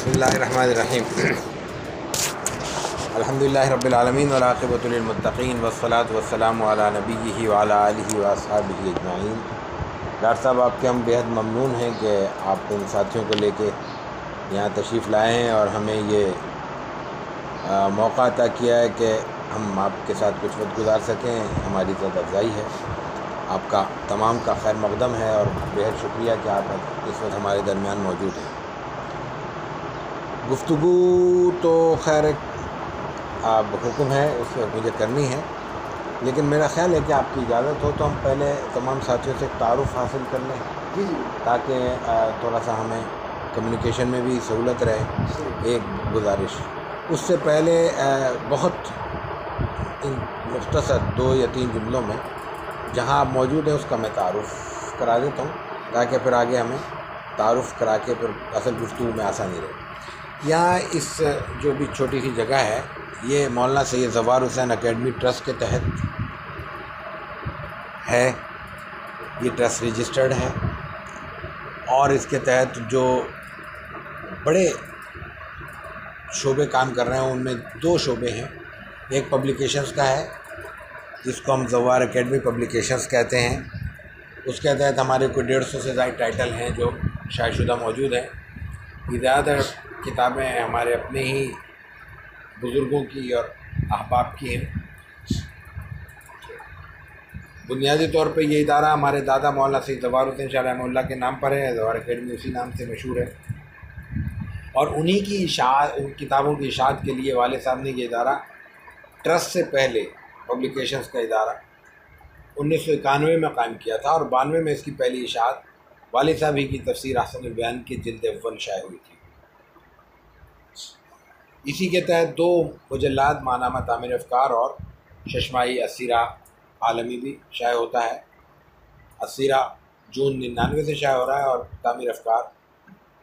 बिस्मिल्लाहिर्रहमानिर्रहीम। अल्हम्दुलिल्लाहि रब्बिल आलमीन वल आक़िबतु लिल मुत्तक़ीन वस्सलातु वस्सलामु अला नबिय्यिहि व अला आलिहि व अस्हाबिहि अजमाईन। डॉक्टर साहब, आपके हम बेहद ममनून हैं कि आप इन साथियों को लेके यहाँ तशरीफ़ लाए हैं और हमें ये मौका अता किया है कि हम आपके साथ कुछ वक्त गुजार सकें। हमारी इज़्ज़त अफ़ज़ाई है, आपका तमाम का खैर मक़दम है और बेहद शुक्रिया कि आप इस वक्त हमारे दरमियान मौजूद हैं। गुफ्तगू तो खैर आप हुक्म है, उस वक्त मुझे करनी है, लेकिन मेरा ख़्याल है कि आपकी इजाज़त हो तो हम पहले तमाम साथियों से तारुफ़ हासिल कर लें जी, ताकि थोड़ा सा हमें कम्युनिकेशन में भी सहूलत रहे। एक गुजारिश, उससे पहले बहुत मुख्तसर 2 या 3 जुमलों में जहाँ आप मौजूद हैं उसका मैं तारुफ़ करा देता हूँ ताकि फिर आगे हमें तारुफ़ करा के फिर असल गुफ्तगू में आसानी रहे। यहाँ इस जो भी छोटी सी जगह है, ये मौलाना सैयद ज़फ़ार हुसैन एकेडमी ट्रस्ट के तहत है। ये ट्रस्ट रजिस्टर्ड है और इसके तहत जो बड़े शोबे काम कर रहे हैं उनमें 2 शोबे हैं। एक पब्लिकेशंस का है जिसको हम ज़फ़ार एकेडमी पब्लिकेशंस कहते हैं। उसके तहत हमारे कोई 150 से ज़्यादा टाइटल हैं जो शायदशुदा मौजूद हैं। ये ज़्यादातर किताबें हमारे अपने ही बुज़ुर्गों की और अहबाब की हैं। बुनियादी तौर पे ये इदारा हमारे दादा मौलाना सैयद ज़फ़ार हुसैन शाह रहमतुल्लाह के नाम पर है। ज़फ़ार एकेडमी उसी नाम से मशहूर है और उन्हीं की इशाअत, उन किताबों की इशाअत के लिए वाले साहब ने ये इदारा ट्रस्ट से पहले पब्लिकेशंस का इदारा 1991 में कायम किया था और 92 में इसकी पहली इशाअत वालिद साहब ही की तफ़सीर अहसन बयान की जिल्द अव्वल शाये हुई थी। इसी के तहत 2 मुजल्लात मानामा तामीर अफ़कार और चश्माई असीरा आलमी भी शाये होता है। असीरा जून 99 से शाये हो रहा है और तामीर अफ़कार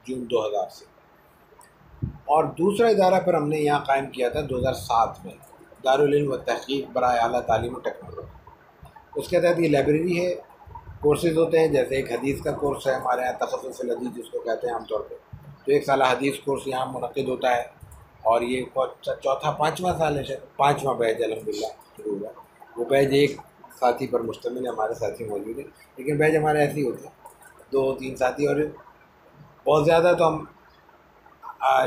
जून 2000 से। और दूसरा इदारा फिर हमने यहाँ कायम किया था 2007 में, दारुल इल्म व तहक़ीक़ बराए आला तालीम व टेक्नोलॉजी। उसके तहत ये लाइब्रेरी है। कोर्सेज़ होते हैं, जैसे एक हदीस का कोर्स है हमारे यहाँ, तख़स्सुस अल हदीस जिसको कहते हैं आमतौर पे, तो 1 साल हदीस कोर्स यहाँ मुनक़्क़िद होता है और ये चौथा 5वां साल है, शायद 5वां बैच अल्हम्दुलिल्लाह शुरू हुआ। वो बैच एक साथी पर मुश्तमिल है, हमारे साथी मौजूद है, लेकिन बैच हमारे ऐसे ही होते हैं 2-3 साथी और बहुत ज़्यादा तो हम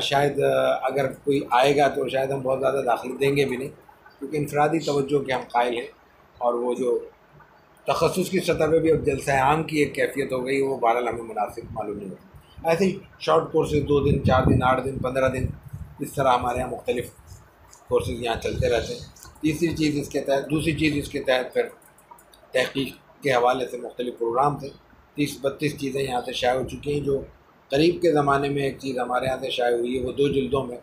शायद अगर कोई आएगा तो शायद हम बहुत ज़्यादा दाखिल देंगे भी नहीं, क्योंकि इनफरादी तवज्जो के हम कायल हैं और वो जो तख़स्सुस की सतह पे भी अब जलसा आम की एक कैफियत हो गई, वो बहरहाल हमें मुनासिब मालूम नहीं होती। ऐसे ही शॉर्ट कोर्सेज 2 दिन, 4 दिन, 8 दिन, 15 दिन, इस तरह हमारे यहाँ मुख्तलिफ़ कोर्सेज यहाँ चलते रहते हैं। दूसरी चीज़ इसके तहत फिर तहक़ीक़ के हवाले से मुख्तलिफ़ प्रोग्राम थे। 30-32 चीज़ें यहाँ से शाये हो चुकी हैं। जो करीब के ज़माने में एक चीज़ हमारे यहाँ से शाये हुई है, वो 2 जिल्दों में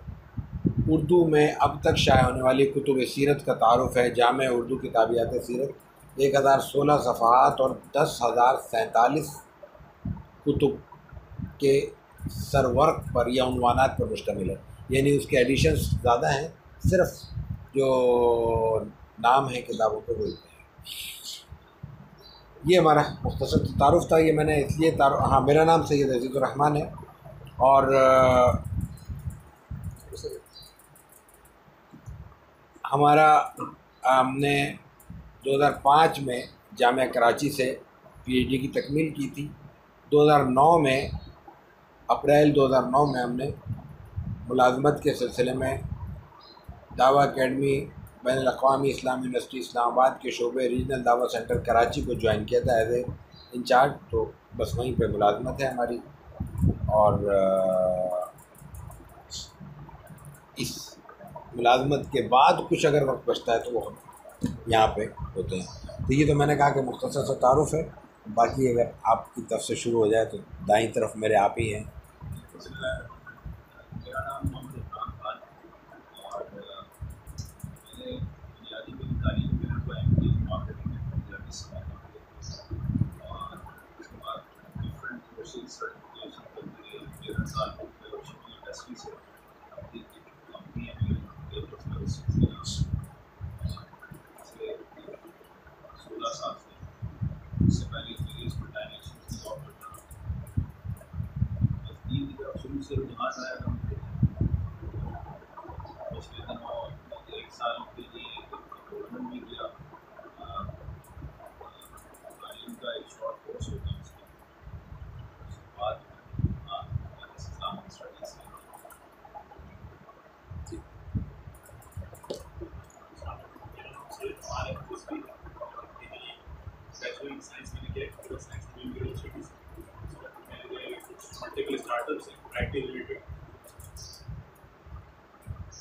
उर्दू में अब तक शाये होने वाली कुतुब सीरत का तारुफ़ है। जामे उर्दू किताबियात सीरत 1016 सफ़हात और 10,047 कुतुब के सरवर्क पर या उन्वानात पर मुश्तमिल है, यानी उसके एडिशंस ज़्यादा हैं, सिर्फ जो नाम है किताबों के वो इतने हैं। ये हमारा मुख्तसर तारुफ़ था। ये मैंने इसलिए हाँ, मेरा नाम सैयद अज़ीज़ुर रहमान है और हमने 2005 में जामिया कराची से PhD की तकमील की थी। 2009 में अप्रैल 2009 में हमने मुलाज़मत के सिलसिले में दावा एकेडमी बैनुल-अक़वामी इस्लामी यूनिवर्सिटी इस्लामाबाद के शोबे रीजनल दावा सेंटर कराची को ज्वाइन किया था एज ए इंचार्ज। तो बस वहीं पे मुलाज़मत है हमारी और इस मुलाज़मत के बाद कुछ अगर वक्त बचता है तो वो हम यहाँ पे होते हैं। तो ये तो मैंने कहा कि मुख्तसर सा तारुफ़ है। बाकी अगर आपकी तरफ से शुरू हो जाए तो दाईं तरफ मेरे आप ही हैं। शुरू से रुझान आया था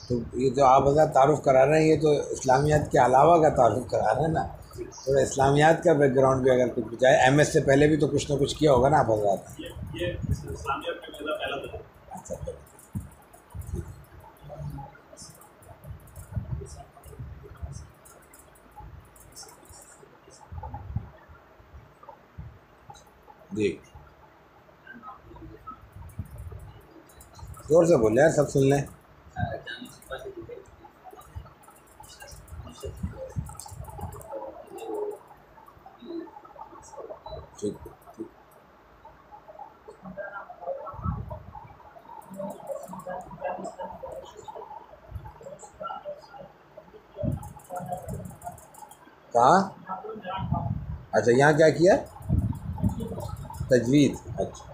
तो ये जो आप हज़रात तारुफ़ करा रहे हैं ये तो इस्लामियात के अलावा का तारुफ़ करा रहे हैं ना, थोड़ा इस्लामियात का बैकग्राउंड भी अगर कुछ जाए, MS से पहले भी तो कुछ ना कुछ किया होगा ना आप हज़रात ने। ये इस्लामियत में मेरा पहला दर्जा। अच्छा, जी जोर से बोले यार, सब सुन लें। ठीक ठीक। कहाँ? अच्छा, यहाँ क्या किया? तजवीज़। अच्छा,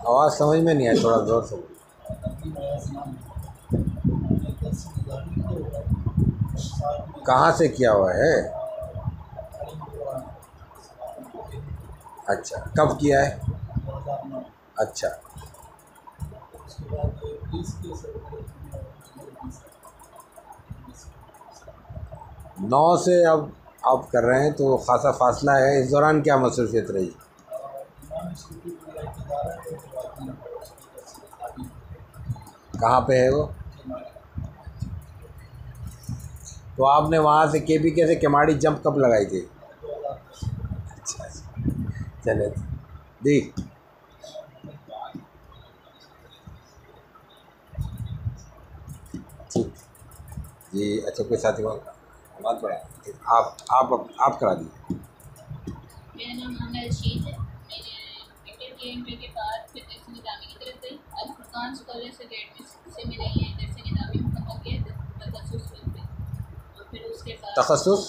आवाज़ समझ में नहीं आई, थोड़ा जोर से बोलिए। कहाँ से किया हुआ है? अच्छा, कब किया है? अच्छा, 9 से अब आप कर रहे हैं तो ख़ासा फासला है। इस दौरान क्या मसरूफियत रही? कहाँ पे है वो? तो आपने वहाँ से KPK से केमाड़ी जंप कब लगाई थी? अच्छा, चले दी। ठीक जी। अच्छा, कोई साथी बात पड़ा? आप करा दीजिए। मेरा नाम मोहम्मद रशीद है। मैंने इंटर के बाद फिर दरस निज़ामी की तरफ गई। अल फुरकान स्कॉलर्स अकेडमी से मैंने ये दरस निज़ामी मुकम्मल किया, तखस्सुस फिल और फिर उसके बाद तखस्सुस।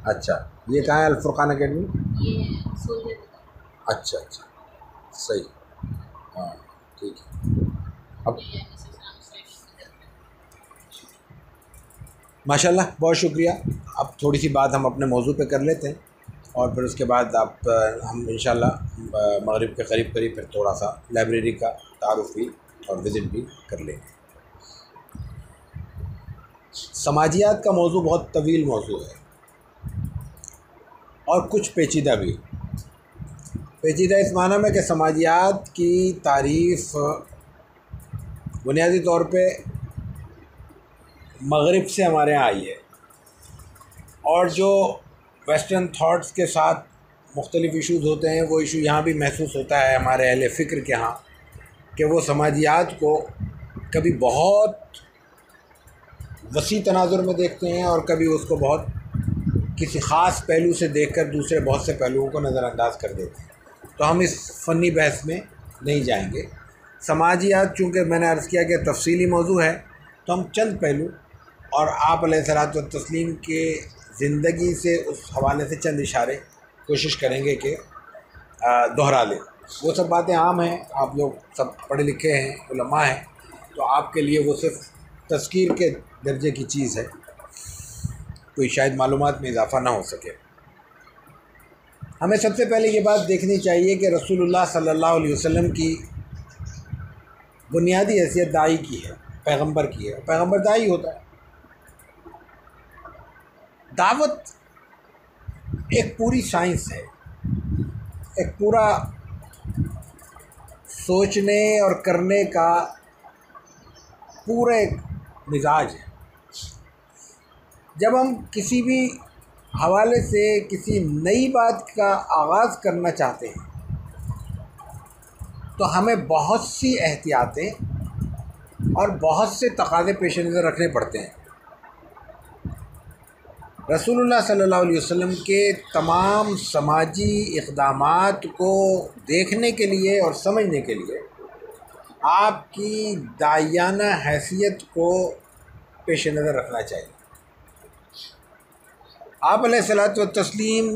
अच्छा, ये कहाँ है अल फुरकान अकेडमी? ये सोलर। अच्छा अच्छा, सही। हाँ, ठीक है। अब माशाल्लाह, बहुत शुक्रिया। अब थोड़ी सी बात हम अपने मौजू पे कर लेते हैं और फिर उसके बाद हम इंशाल्लाह मगरिब के करीब करीब फिर थोड़ा सा लाइब्रेरी का तारुफ भी और विज़िट भी कर लेंगे। समाजियात का मौजू बहुत तवील मौजू है और कुछ पेचीदा भी। पेचीदा इस माना में कि समाजियात की तारीफ़ बुनियादी तौर पे मगरिब से हमारे यहाँ आई है और जो वेस्टर्न थाट्स के साथ मुख्तलिफ़ इशूज़ होते हैं वो इशू यहाँ भी महसूस होता है हमारे अहले फ़िक्र के यहाँ कि वो समाजियात को कभी बहुत वसी तनाजुर में देखते हैं और कभी उसको बहुत किसी ख़ास पहलू से देखकर दूसरे बहुत से पहलुओं को नज़रअंदाज कर देते हैं। तो हम इस फ़नी बहस में नहीं जाएंगे। समाजियात चूँकि मैंने अर्ज़ किया कि तफसीली मौजू है तो हम चंद पहलू और आप अलैहिस्सलातु वत्तस्लीम के ज़िंदगी से उस हवाले से चंद इशारे कोशिश करेंगे कि दोहरा लें। वो सब बातें आम हैं, आप लोग सब पढ़े लिखे हैं, उलमा हैं, तो आपके लिए वो सिर्फ तज़कीर के दर्जे की चीज़ है, कोई शायद मालूमात में इजाफ़ा ना हो सके। हमें सबसे पहले ये बात देखनी चाहिए कि रसूलुल्लाह सल्लल्लाहु अलैहि वसल्लम की बुनियादी हैसियत दाई की है, पैगंबर की है। पैगंबर दाई होता है। दावत एक पूरी साइंस है, एक पूरा सोचने और करने का पूरा एक मिजाज है। जब हम किसी भी हवाले से किसी नई बात का आगाज़ करना चाहते हैं तो हमें बहुत सी एहतियातें और बहुत से तकाज़े पेश नज़र रखने पड़ते हैं। रसूलुल्लाह सल्लल्लाहु अलैहि वसल्लम के तमाम समाजी इक़दामात को देखने के लिए और समझने के लिए आपकी दायाना हैसियत को पेश नज़र रखना चाहिए। आप अलैहिस्सलातु वत्तस्लीम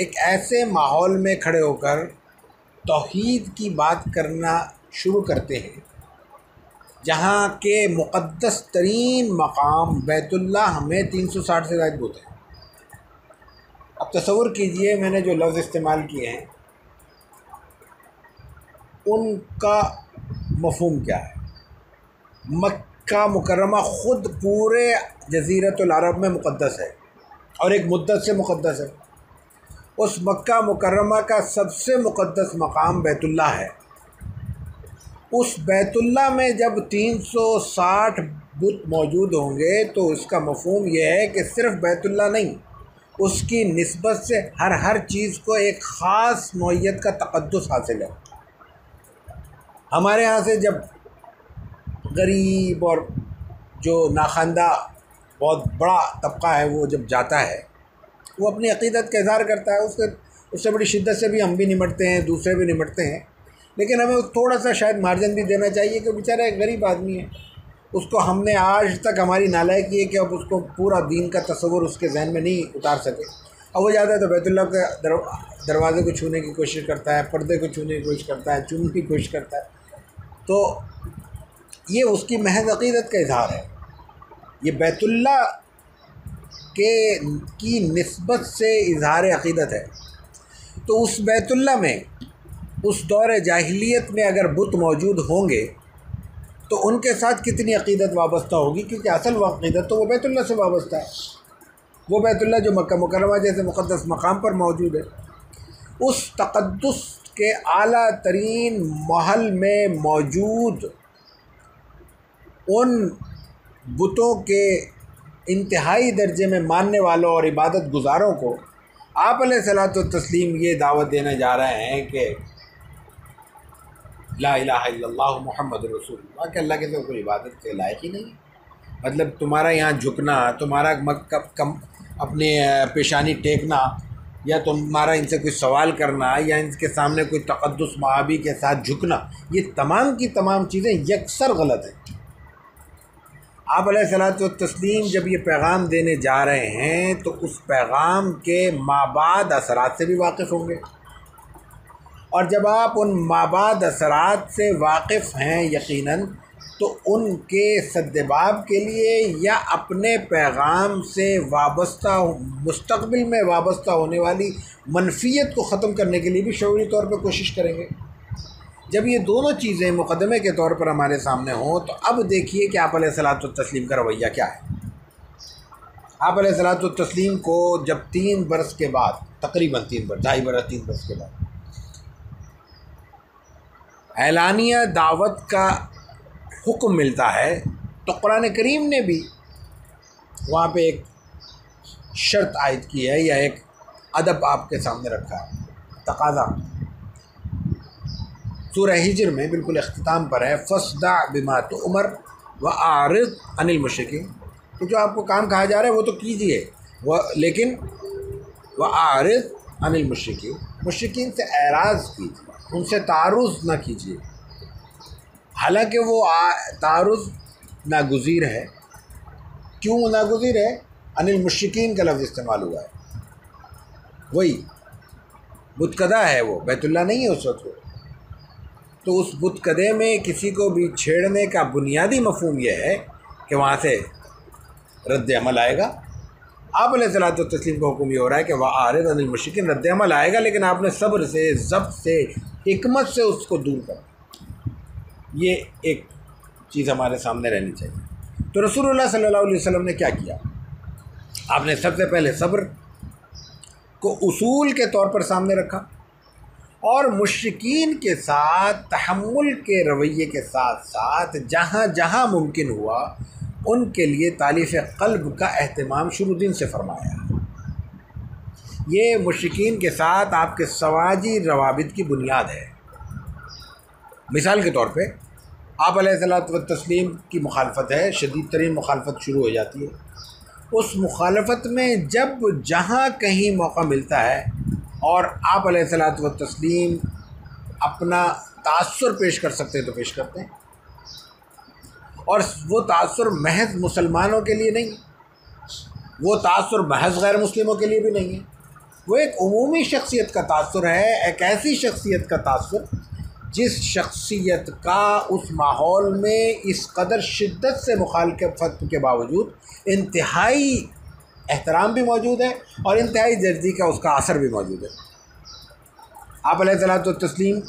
एक ऐसे माहौल में खड़े होकर तौहीद की बात करना शुरू करते हैं जहाँ के मुक़द्दस तरीन मकाम बैतुल्लाह में 360 से ज़ायद बुत हैं। अब तसव्वुर कीजिए, मैंने जो लफ्ज़ इस्तेमाल किए हैं उनका मफ़हूम क्या है। मक्का मुकर्रमा ख़ुद पूरे जज़ीरतुल अरब में मुक़द्दस है और एक मुद्दत से मुक़द्दस है। उस मक्का मुकर्रमा का सबसे मुक़द्दस मकाम बैतुल्लाह है। उस बैतुल्लाह में जब 360 बुत मौजूद होंगे तो इसका मफ़हूम यह है कि सिर्फ़ बैतुल्लाह नहीं, उसकी निस्बत से हर चीज़ को एक ख़ास नौइयत का तक़द्दुस हासिल है। हमारे यहाँ से जब गरीब और जो नाख़वानदा बहुत बड़ा तबका है वो जब जाता है, वो अपनी अक़ीदत का इज़हार करता है, उससे बड़ी शिद्दत से भी हम भी निमटते हैं, दूसरे भी निमटते हैं, लेकिन हमें थोड़ा सा शायद मार्जिन भी देना चाहिए कि बेचारा एक गरीब आदमी है, उसको हमने आज तक हमारी नालायकी है कि अब उसको पूरा दीन का तसव्वुर उसके जहन में नहीं उतार सके। अब वो जाता है तो बैतुल्लाह के दरवाज़े को छूने की कोशिश करता है, पर्दे को छूने की कोशिश करता है, चूमने की कोशिश करता है, तो ये उसकी महज अक़ीदत का इज़हार है। ये बैतुल्लाह की निस्बत से इज़हार अक़ीदत है। तो उस बैतुल्लाह में उस दौर जाहिलियत में अगर बुत मौजूद होंगे तो उनके साथ कितनी अक़ीदत वाबस्ता होगी, क्योंकि असल अक़ीदत तो वो बैतुल्लाह से वाबस्ता है। वो बैतुल्लाह जो मक्का मुकर्रमा जैसे मुक़द्दस मकाम पर मौजूद है, उस तक़द्दुस के आला तरीन महल में मौजूद उन बुतों के इंतहाई दर्जे में मानने वालों और इबादत गुज़ारों को आप अलैहिस्सलातु वत्तस्लीम ये दावत देने जा रहे हैं कि ला इलाहा इल्लल्लाह मुहम्मदुर रसूलुल्लाह, कि अल्लाह के सिवा कोई इबादत के लायक ही नहीं। मतलब तुम्हारा यहाँ झुकना, तुम्हारा अपने पेशानी टेकना, या तुम्हारा इनसे कोई सवाल करना, या इनके सामने कोई तक़द्दुस महाबी के साथ झुकना, ये तमाम की तमाम चीज़ें यकसर गलत हैं। आप अलैहिस्सलातु वत्तस्लीम जब ये पैगाम देने जा रहे हैं तो उस पैगाम के माबाद असरात से भी वाकिफ़ होंगे, और जब आप उन माबाद असरात से वाकिफ़ हैं यकीनन, तो उनके सद्दबाब के लिए या अपने पैगाम से वाबस्ता मुस्तक़बिल में वाबस्ता होने वाली मनफियत को ख़त्म करने के लिए भी शऊरी तौर पर कोशिश करेंगे। जब ये दोनों चीज़ें मुक़दमे के तौर पर हमारे सामने हों तो अब देखिए कि आप अलैहिस्सलातु वत्तस्लीम का रवैया क्या है। आप अलैहिस्सलातु वत्तस्लीम को जब 3 बरस के बाद, तकरीबन 3 बरस, 2.5 बरस 3 बरस के बाद ऐलानिया दावत का हुक्म मिलता है, तो कुरान करीम ने भी वहाँ पे एक शर्त आयद की है, या एक अदब आपके सामने रखा है, तकाज़ा। सूरह हिज्र में बिल्कुल इख्तिताम पर है, फस्दा बिमा तुअमर व आरिद अनिल मुशरिकीन, तो जो आपको काम कहा जा रहा है वो तो कीजिए, लेकिन व आरिद अनिल मुशरिकीन, मुशरिकीन से एराज़ कीजिए, उनसे तारुज़ ना कीजिए। हालांकि वो तारुज़ नागुज़ीर है। क्यों नागुज़ीर है? अनिल मुशरिकीन का लफ्ज़ इस्तेमाल हुआ है, वही बुतकदा है, वो बैतुल्लाह नहीं है उस वक्त। तो उस बुतकदे में किसी को भी छेड़ने का बुनियादी मफ़हूम यह है कि वहाँ से रद्द अमल आएगा। आप अलैहिस्सलातु वत्तस्लीम का हुक्म ये हो रहा है कि वह आरिद अनिल मुशरिकीन, रद्द अमल आएगा, लेकिन आपने सब्र से, ज़ब्त से, हिकमत से उसको दूर करना। ये एक चीज़ हमारे सामने रहनी चाहिए। तो रसूलुल्लाह सल्लल्लाहु अलैहि वसल्लम ने क्या किया? आपने सबसे पहले सब्र को उसूल के तौर पर सामने रखा, और मुश्रिकीन के साथ तहम्मुल के रवैये के साथ साथ जहाँ जहाँ मुमकिन हुआ उनके लिए तालीफ़ क़ल्ब का एहतमाम शुरू दिन से फरमाया। ये मुश्रिकीन के साथ आपके समाजी रवाबित की बुनियाद है। मिसाल के तौर पे आप अलैहिस्सलातु वत्तस्लीम की मुखालफत है, शदीद तरीन मुखालफत शुरू हो जाती है। उस मुखालफत में जब जहाँ कहीं मौका मिलता है और आप अलैहिस्सलातु वत्तस्लीम अपना तासुर पेश कर सकते हैं तो पेश करते हैं, और वो तासुर महज मुसलमानों के लिए नहीं, वो तासुर महज गैर मुस्लिमों के लिए भी नहीं है, वो एक उमूमी शख्सियत का तासुर है, एक ऐसी शख्सियत का तासुर जिस शख्सियत का उस माहौल में इस कदर शिद्दत से मुखालफत के बावजूद इंतहाई एहतराम भी मौजूद है और इंतहाई दर्जी का उसका असर भी मौजूद है। आप अलैहिस्सलातु तस्लीम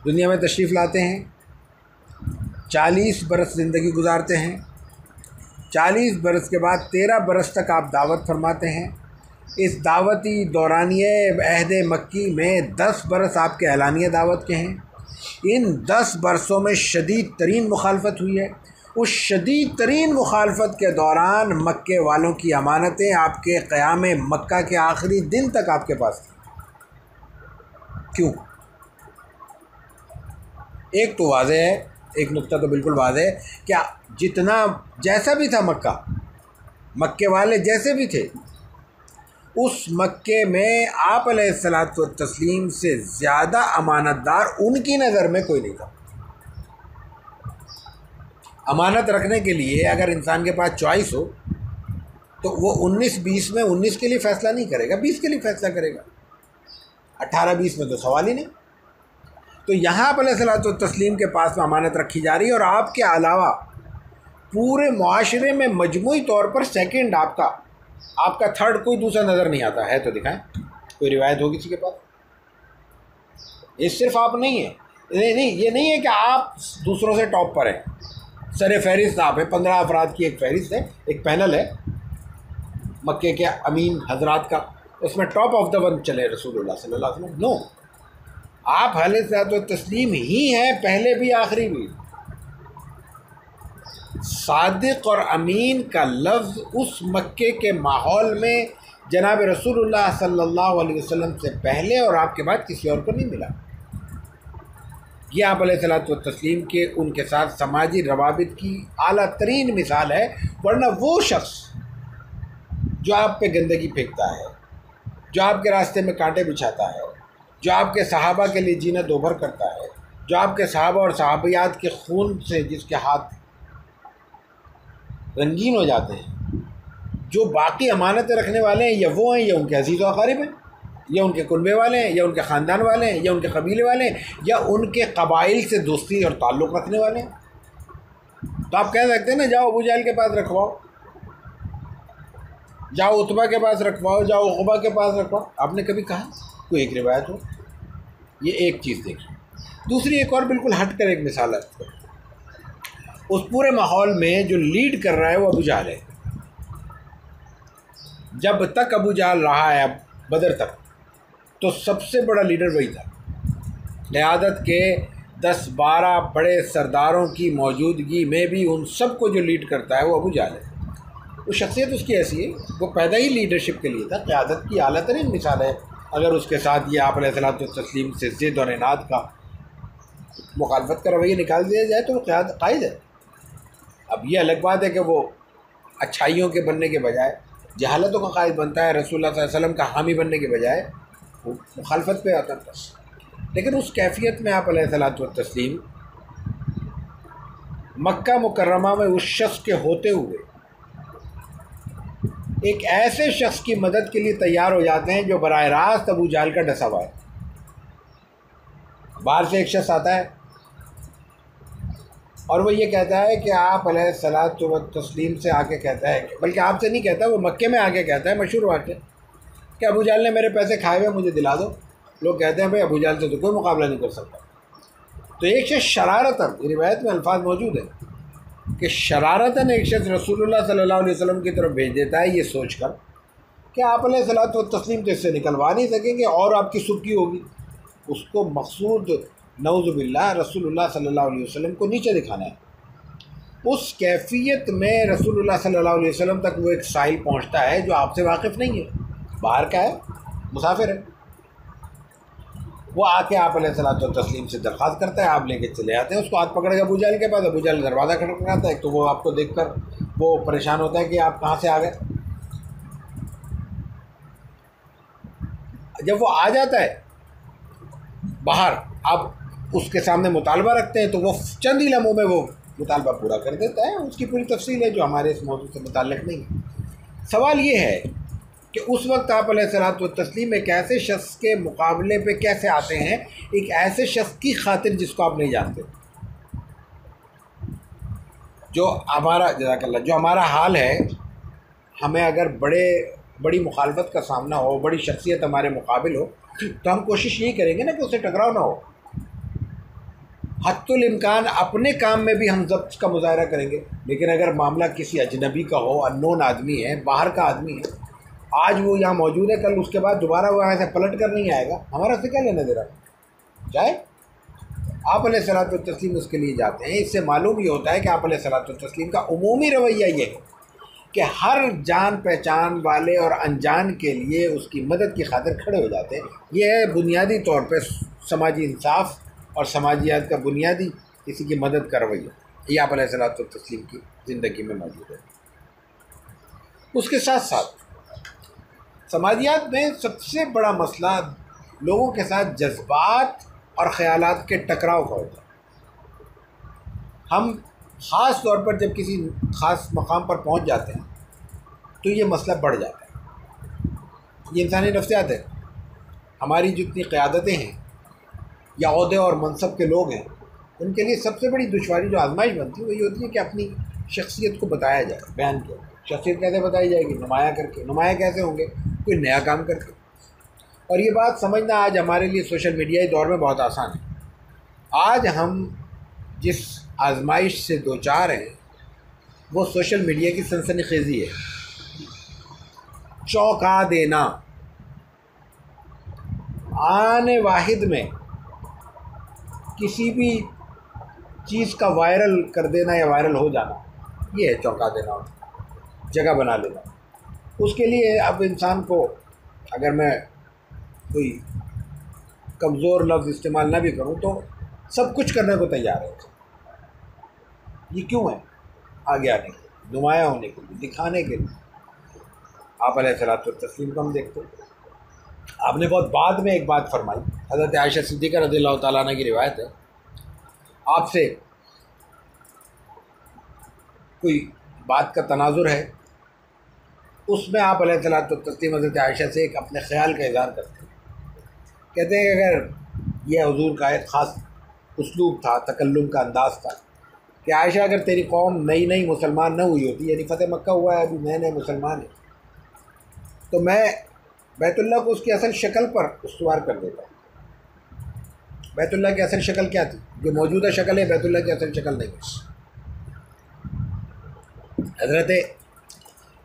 दुनिया में तशरीफ़ लाते हैं, 40 बरस ज़िंदगी गुजारते हैं, 40 बरस के बाद 13 बरस तक आप दावत फरमाते हैं। इस दावती दौरानिए अहद मक्की में 10 बरस आपके ऐलानिया दावत के हैं। इन 10 बरसों में शदीद तरीन मुखालफत हुई है। उस शदीद तरीन मुखालफत के दौरान मक्के वालों की अमानतें आपके क़याम मक्का के आखिरी दिन तक आपके पास थी। क्यों? एक तो वाज़ेह है, एक नुक्ता तो बिल्कुल वाज़ेह है, क्या जितना जैसा भी था मक्के वाले जैसे भी थे, उस मक्के में आप अलैहिस्सलातु तस्लीम से ज़्यादा अमानतदार उनकी नज़र में कोई नहीं था। अमानत रखने के लिए अगर इंसान के पास चॉइस हो तो वो 19-20 में 19 के लिए फ़ैसला नहीं करेगा, 20 के लिए फ़ैसला करेगा, 18-20 में तो सवाल ही नहीं। तो यहाँ पर अलैहिस्सलातु तस्लीम के पास में अमानत रखी जा रही है और आपके अलावा पूरे मुआशरे में मजमूई तौर पर सेकंड आपका थर्ड कोई दूसरा नज़र नहीं आता है। तो दिखाएं, कोई रिवायत हो किसी के पास? ये सिर्फ आप नहीं है, नहीं ये नहीं है कि आप दूसरों से टॉप पर हैं, सर फहरिस्त आप हैं, 15 अफराद की एक फहरिस्त है, एक पैनल है मक्के के अमीन हजरात का, उसमें टॉप ऑफ द वन चले रसूलुल्लाह सल्लल्लाहु अलैहि वसल्लम। नो, आप अलैहिस्सलातु तस्लीम ही हैं, पहले भी आखिरी भी। सादिक और अमीन का लफ्ज़ उस मक्के के माहौल में जनाब रसूलुल्लाह सल्लल्लाहु अलैहि वसल्लम से पहले और आपके बाद किसी और को नहीं मिला। ये आप अलैहिस्सलातु तस्लीम के उनके साथ समाजी रवाबित की आला तरीन मिसाल है। वरना वो शख्स जो आप पे गंदगी फेंकता है, जो आपके रास्ते में कांटे बिछाता है, जो आपके सहाबा के लिए जीना दोभर करता है, जो आपके सहाबा और सहाबियात के खून से जिसके हाथ रंगीन हो जाते हैं, जो बाकी अमानतें रखने वाले हैं, या वो हैं या उनके अजीज़ व अक़ारिब हैं, या उनके कुनबे वाले हैं, या उनके ख़ानदान वाले हैं, या उनके कबीले वाले हैं, या उनके कबाइल से दोस्ती और ताल्लुक़ रखने वाले हैं। तो आप कह सकते हैं ना, जाओ अबू जहल के पास रखवाओ, जाओ उतबा के पास रखवाओ, जाओ उक़बा के पास रखवाओ। आपने कभी कहा? कोई एक रिवायत हो? ये एक चीज़ देखिए। दूसरी एक और बिल्कुल हट कर एक मिसाल है। उस पूरे माहौल में जो लीड कर रहा है वो अबू जहल है। जब तक अबू जहल रहा है बदर तक, तो सबसे बड़ा लीडर वही था। क़यादत के 10-12 बड़े सरदारों की मौजूदगी में भी उन सबको जो लीड करता है वो अबू जहल है। वो शख्सियत उसकी ऐसी है, वो पैदा ही लीडरशिप के लिए था। क़यादत की आला तरीन मिसाल है। अगर उसके साथ ये आप अलैहिस्सलातु तस्लीम से ज़िद और इनाद का मुखालफत का रवैया निकाल दिया जाए तो वो कायद है। अब ये अलग बात है कि वो अच्छाइयों के बनने के बजाय जहालतों का कायद बनता है, रसूलुल्लाह सल्लल्लाहु अलैहि वसल्लम का हामी बनने के बजाय वो मुखालफत पे आता था। लेकिन उस कैफियत में आप अलैहिस्सलातु तस्लीम मक्का मुकर्रमा में उस शख्स के होते हुए एक ऐसे शख्स की मदद के लिए तैयार हो जाते हैं जो बराह रास्त अबू जहल का डसा हुआ है। बाहर से एक शख्स आता है और वो ये कहता है कि आप अलैहिस्सलातु तस्लीम से आके कहता है, बल्कि आपसे नहीं कहता, वो मक्के में आके कहता है, मशहूर वाक़या कि अबू जहल ने मेरे पैसे खाए हुए, मुझे दिला दो। लोग कहते हैं भाई अबू जहल से तो कोई मुकाबला नहीं कर सकता। तो एक शख्स शरारतन, रिवायत में अल्फाज मौजूद है कि शरारतन एक शख्स रसूलुल्लाह सल्लल्लाहु अलैहि वसल्लम की तरफ भेज देता है ये सोचकर कि आप अलैहिस्सलातु तस्लीम तो इससे निकलवा नहीं सकेंगे और आपकी सुर्खी होगी। उसको मकसूद नऊज़ुबिल्लाह रसूलुल्लाह सल्लल्लाहु अलैहि वसल्लम को नीचे दिखाना है। उस कैफियत में रसूलुल्लाह सल्लल्लाहु अलैहि वसल्लम तक वो एक साइल पहुंचता है जो आपसे वाकिफ़ नहीं है, बाहर का है, मुसाफिर है। वो आके आप अलैहिस्सलातु तस्लीम से दरख्वास्त करता है, आप लेके चले आते हैं। उसको हाथ पकड़ के अबू जहल के पास, अबू जहल दरवाज़ा खटखटाता है। तो वो आपको देखकर वो परेशान होता है कि आप कहाँ से आ गए। जब वो आ जाता है बाहर, आप उसके सामने मुतालबा रखते हैं तो वो चंद ही लम्हों में वो मुतालबा पूरा कर देता है। उसकी पूरी तफसील है जो हमारे इस मौजूद से मुताल्लिक़ नहीं है। सवाल ये है कि उस वक्त आप अलैहिस्सलातु वस्सलाम एक ऐसे शख्स के मुकाबले पे कैसे आते हैं, एक ऐसे शख्स की खातिर जिसको आप नहीं जानते, जो हमारा जज़ाकल्लाह जो हमारा हाल है। हमें अगर बड़ी मुखालफत का सामना हो, बड़ी शख्सियत हमारे मुकाबिल हो, तो हम कोशिश यही करेंगे ना कि उससे टकराव ना हो। हत्तुल इम्कान अपने काम में भी हम ज़ब्त का मुज़ाहरा करेंगे, लेकिन अगर मामला किसी अजनबी का हो, अननोन आदमी है, बाहर का आदमी है, आज वो यहाँ मौजूद है, कल उसके बाद दोबारा वो यहाँ से पलट कर नहीं आएगा, हमारा से क्या लेना दे रहा जाए। आप अलैहिस्सलातु वस्सलाम उसके लिए जाते हैं। इससे मालूम ये होता है कि आप अलैहिस्सलातु वस्सलाम का उमूमी रवैया ये है कि हर जान पहचान वाले और अनजान के लिए उसकी मदद की खातिर खड़े हो जाते हैं। यह है बुनियादी तौर पर समाजी इंसाफ और समाजियात का बुनियादी किसी की मदद का रवैया, ये आप अलैहिस्सलातु वस्सलाम की ज़िंदगी में मौजूद है। उसके साथ साथ समाजियात में सबसे बड़ा मसला लोगों के साथ जज्बात और ख़यालात के टकराव का होता है। हम ख़ास तौर पर जब किसी ख़ास मकाम पर पहुंच जाते हैं तो ये मसला बढ़ जाता है। ये इंसानी नफ्सियात है। हमारी जितनी क़यादतें हैं या ओहदे और मनसब के लोग हैं, उनके लिए सबसे बड़ी दुश्वारी जो आजमाइश बनती है वो ये होती है कि अपनी शख्सियत को बताया जाए, बयान किया। शख्सियत कैसे बताई जाएगी? नुमाया करके। नुमाया कैसे होंगे? कोई नया काम करके। और ये बात समझना आज हमारे लिए सोशल मीडिया के दौर में बहुत आसान है। आज हम जिस आजमाइश से दो चार हैं वो सोशल मीडिया की सनसनीखेज़ी है। चौंका देना, आने वाहिद में किसी भी चीज़ का वायरल कर देना या वायरल हो जाना, ये है चौंका देना, जगह बना लेना। उसके लिए अब इंसान को, अगर मैं कोई कमज़ोर लफ्ज़ इस्तेमाल ना भी करूं, तो सब कुछ करने को तैयार है। ये क्यों है? आगे आने के लिए, नुमाया होने के लिए, दिखाने के लिए। आप अलैहिस्सलातु वस्सलाम को हम देखते हैं। आपने बहुत बाद में एक बात फरमाई, हज़रत आयशा सिद्दीक़ा रज़ियल्लाहु ताला अन्हा की रिवायत है, आपसे कोई बात का तनाजुर है, उसमें आप अलैहिस्सलातु वस्सलाम हज़रत आयशा से एक अपने ख़्याल का इज़हार करते हैं। कहते हैं कि अगर यह हुज़ूर का एक ख़ास उसलूब था, तकल्लुम का अंदाज़ था कि आयशा, अगर तेरी कौम नई नई मुसलमान न हुई होती, यानी फ़तेह मक्का हुआ है, अभी नए नए मुसलमान हैं, तो मैं बैतुल्लाह को उसकी असल शक्ल पर उस्तवार कर देता। बैतुल्लाह की असल शक्ल क्या थी? जो मौजूदा शक्ल है बैतुल्लाह की असल शक्ल नहीं है। हज़रत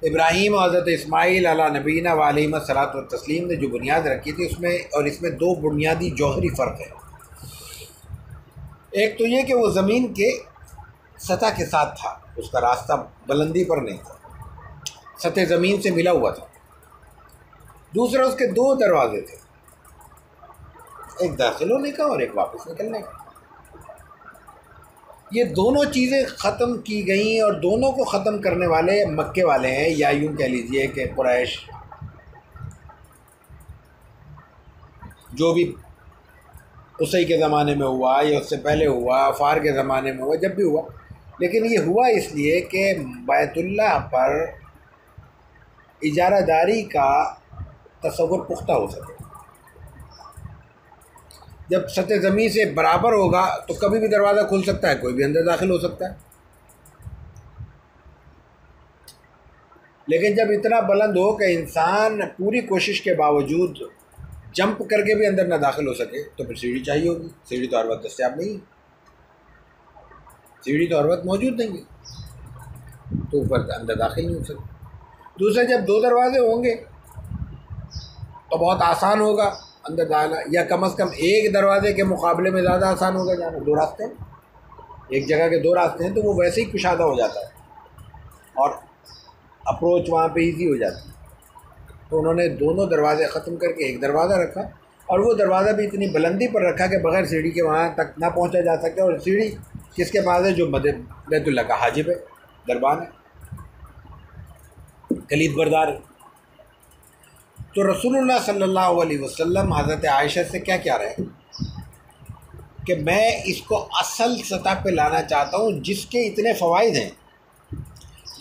इब्राहीम और हज़रत इस्माईल अला नबीना व अलैहिस्सलातु वस्सलाम ने जो बुनियाद रखी थी, उसमें और इसमें दो बुनियादी जौहरी फ़र्क है। एक तो ये कि वो ज़मीन के सतह के साथ था, उसका रास्ता बुलंदी पर नहीं था, सतह ज़मीन से मिला हुआ था। दूसरा, उसके दो दरवाजे थे, एक दाखिल होने का और एक वापस निकलने का। ये दोनों चीज़ें ख़त्म की गई और दोनों को ख़त्म करने वाले मक्के वाले हैं, या यूँ कह लीजिए कि कुरैश, जो भी उसई के ज़माने में हुआ या उससे पहले हुआ, फार के ज़माने में हुआ, जब भी हुआ। लेकिन ये हुआ इसलिए कि बैतुल्लाह पर इजारादारी का तसव्वुर पुख्ता हो सके। जब सतह ज़मीन से बराबर होगा तो कभी भी दरवाज़ा खुल सकता है, कोई भी अंदर दाखिल हो सकता है। लेकिन जब इतना बुलंद हो कि इंसान पूरी कोशिश के बावजूद जंप करके भी अंदर ना दाखिल हो सके, तो फिर सीढ़ी चाहिए होगी। सीढ़ी तो हर वक्त दस्तयाब नहीं है, सीढ़ी तो हर वक्त मौजूद नहीं है, तो ऊपर अंदर दाखिल नहीं हो सकते। दूसरा, जब दो दरवाजे होंगे तो बहुत आसान होगा अंदर जाना, या कम से कम एक दरवाजे के मुकाबले में ज़्यादा आसान होगा जाना। दो रास्ते हैं, एक जगह के दो रास्ते हैं, तो वो वैसे ही कुशादा हो जाता है और अप्रोच वहाँ पे इजी हो जाती है। तो उन्होंने दोनों दरवाज़े ख़त्म करके एक दरवाज़ा रखा, और वो दरवाज़ा भी इतनी बुलंदी पर रखा कि बग़ैर सीढ़ी के वहाँ तक ना पहुँचा जा सके। और सीढ़ी किसके पास है? जो बैतुल्लाह का हाजिब है, दरबान है, कलीद बरदार है। तो रसूलुल्लाह सल्लल्लाहु अलैहि वसल्लम हज़रत आयशा से क्या कह रहे हैं कि मैं इसको असल सतह पे लाना चाहता हूँ, जिसके इतने फ़वाइद हैं,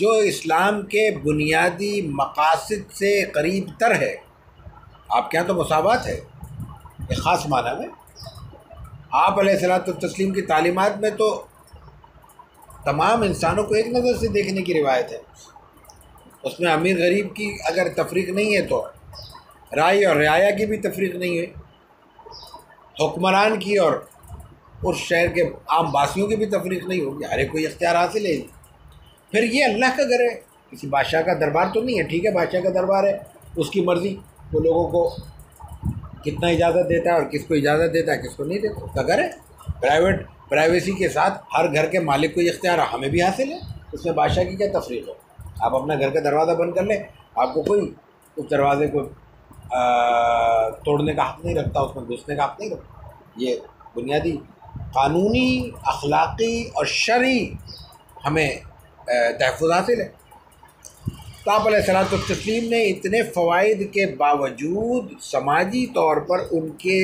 जो इस्लाम के बुनियादी मकासद से करीब तर है। आपके यहाँ तो मुसावात है एक ख़ास माना में। आप अलैहिस्सलातु तस्लीम की तालीमात में तो तमाम इंसानों को एक नज़र से देखने की रिवायत है। उसमें अमीर गरीब की अगर तफरीक नहीं है तो राय और रियाया की भी तफरीक नहीं है, हुक्मरान की और उस शहर के आम बासियों की भी तफरीक नहीं होगी। हर एक को इख्तियार हासिल है। फिर ये अल्लाह का घर है, किसी बादशाह का दरबार तो नहीं है। ठीक है, बादशाह का दरबार है, उसकी मर्ज़ी, वो लोगों को कितना इजाज़त देता है और किसको इजाज़त देता है किसको नहीं देता, उसका घर है। प्राइवेसी के साथ हर घर के मालिक को इख्तियार हमें भी हासिल है। उसमें बादशाह की क्या तफरीक है। आप अपना घर का दरवाज़ा बंद कर लें, आपको कोई उस दरवाज़े को तोड़ने का हक़ नहीं रखता, उसमें घुसने का हक़ नहीं रखता। ये बुनियादी कानूनी, अखलाक़ी और शरई हमें तहफ़्फ़ुज़ हासिल है। तो आप अलैहिस्सलातु तस्लीम ने इतने फ़वाइद के बावजूद समाजी तौर पर उनके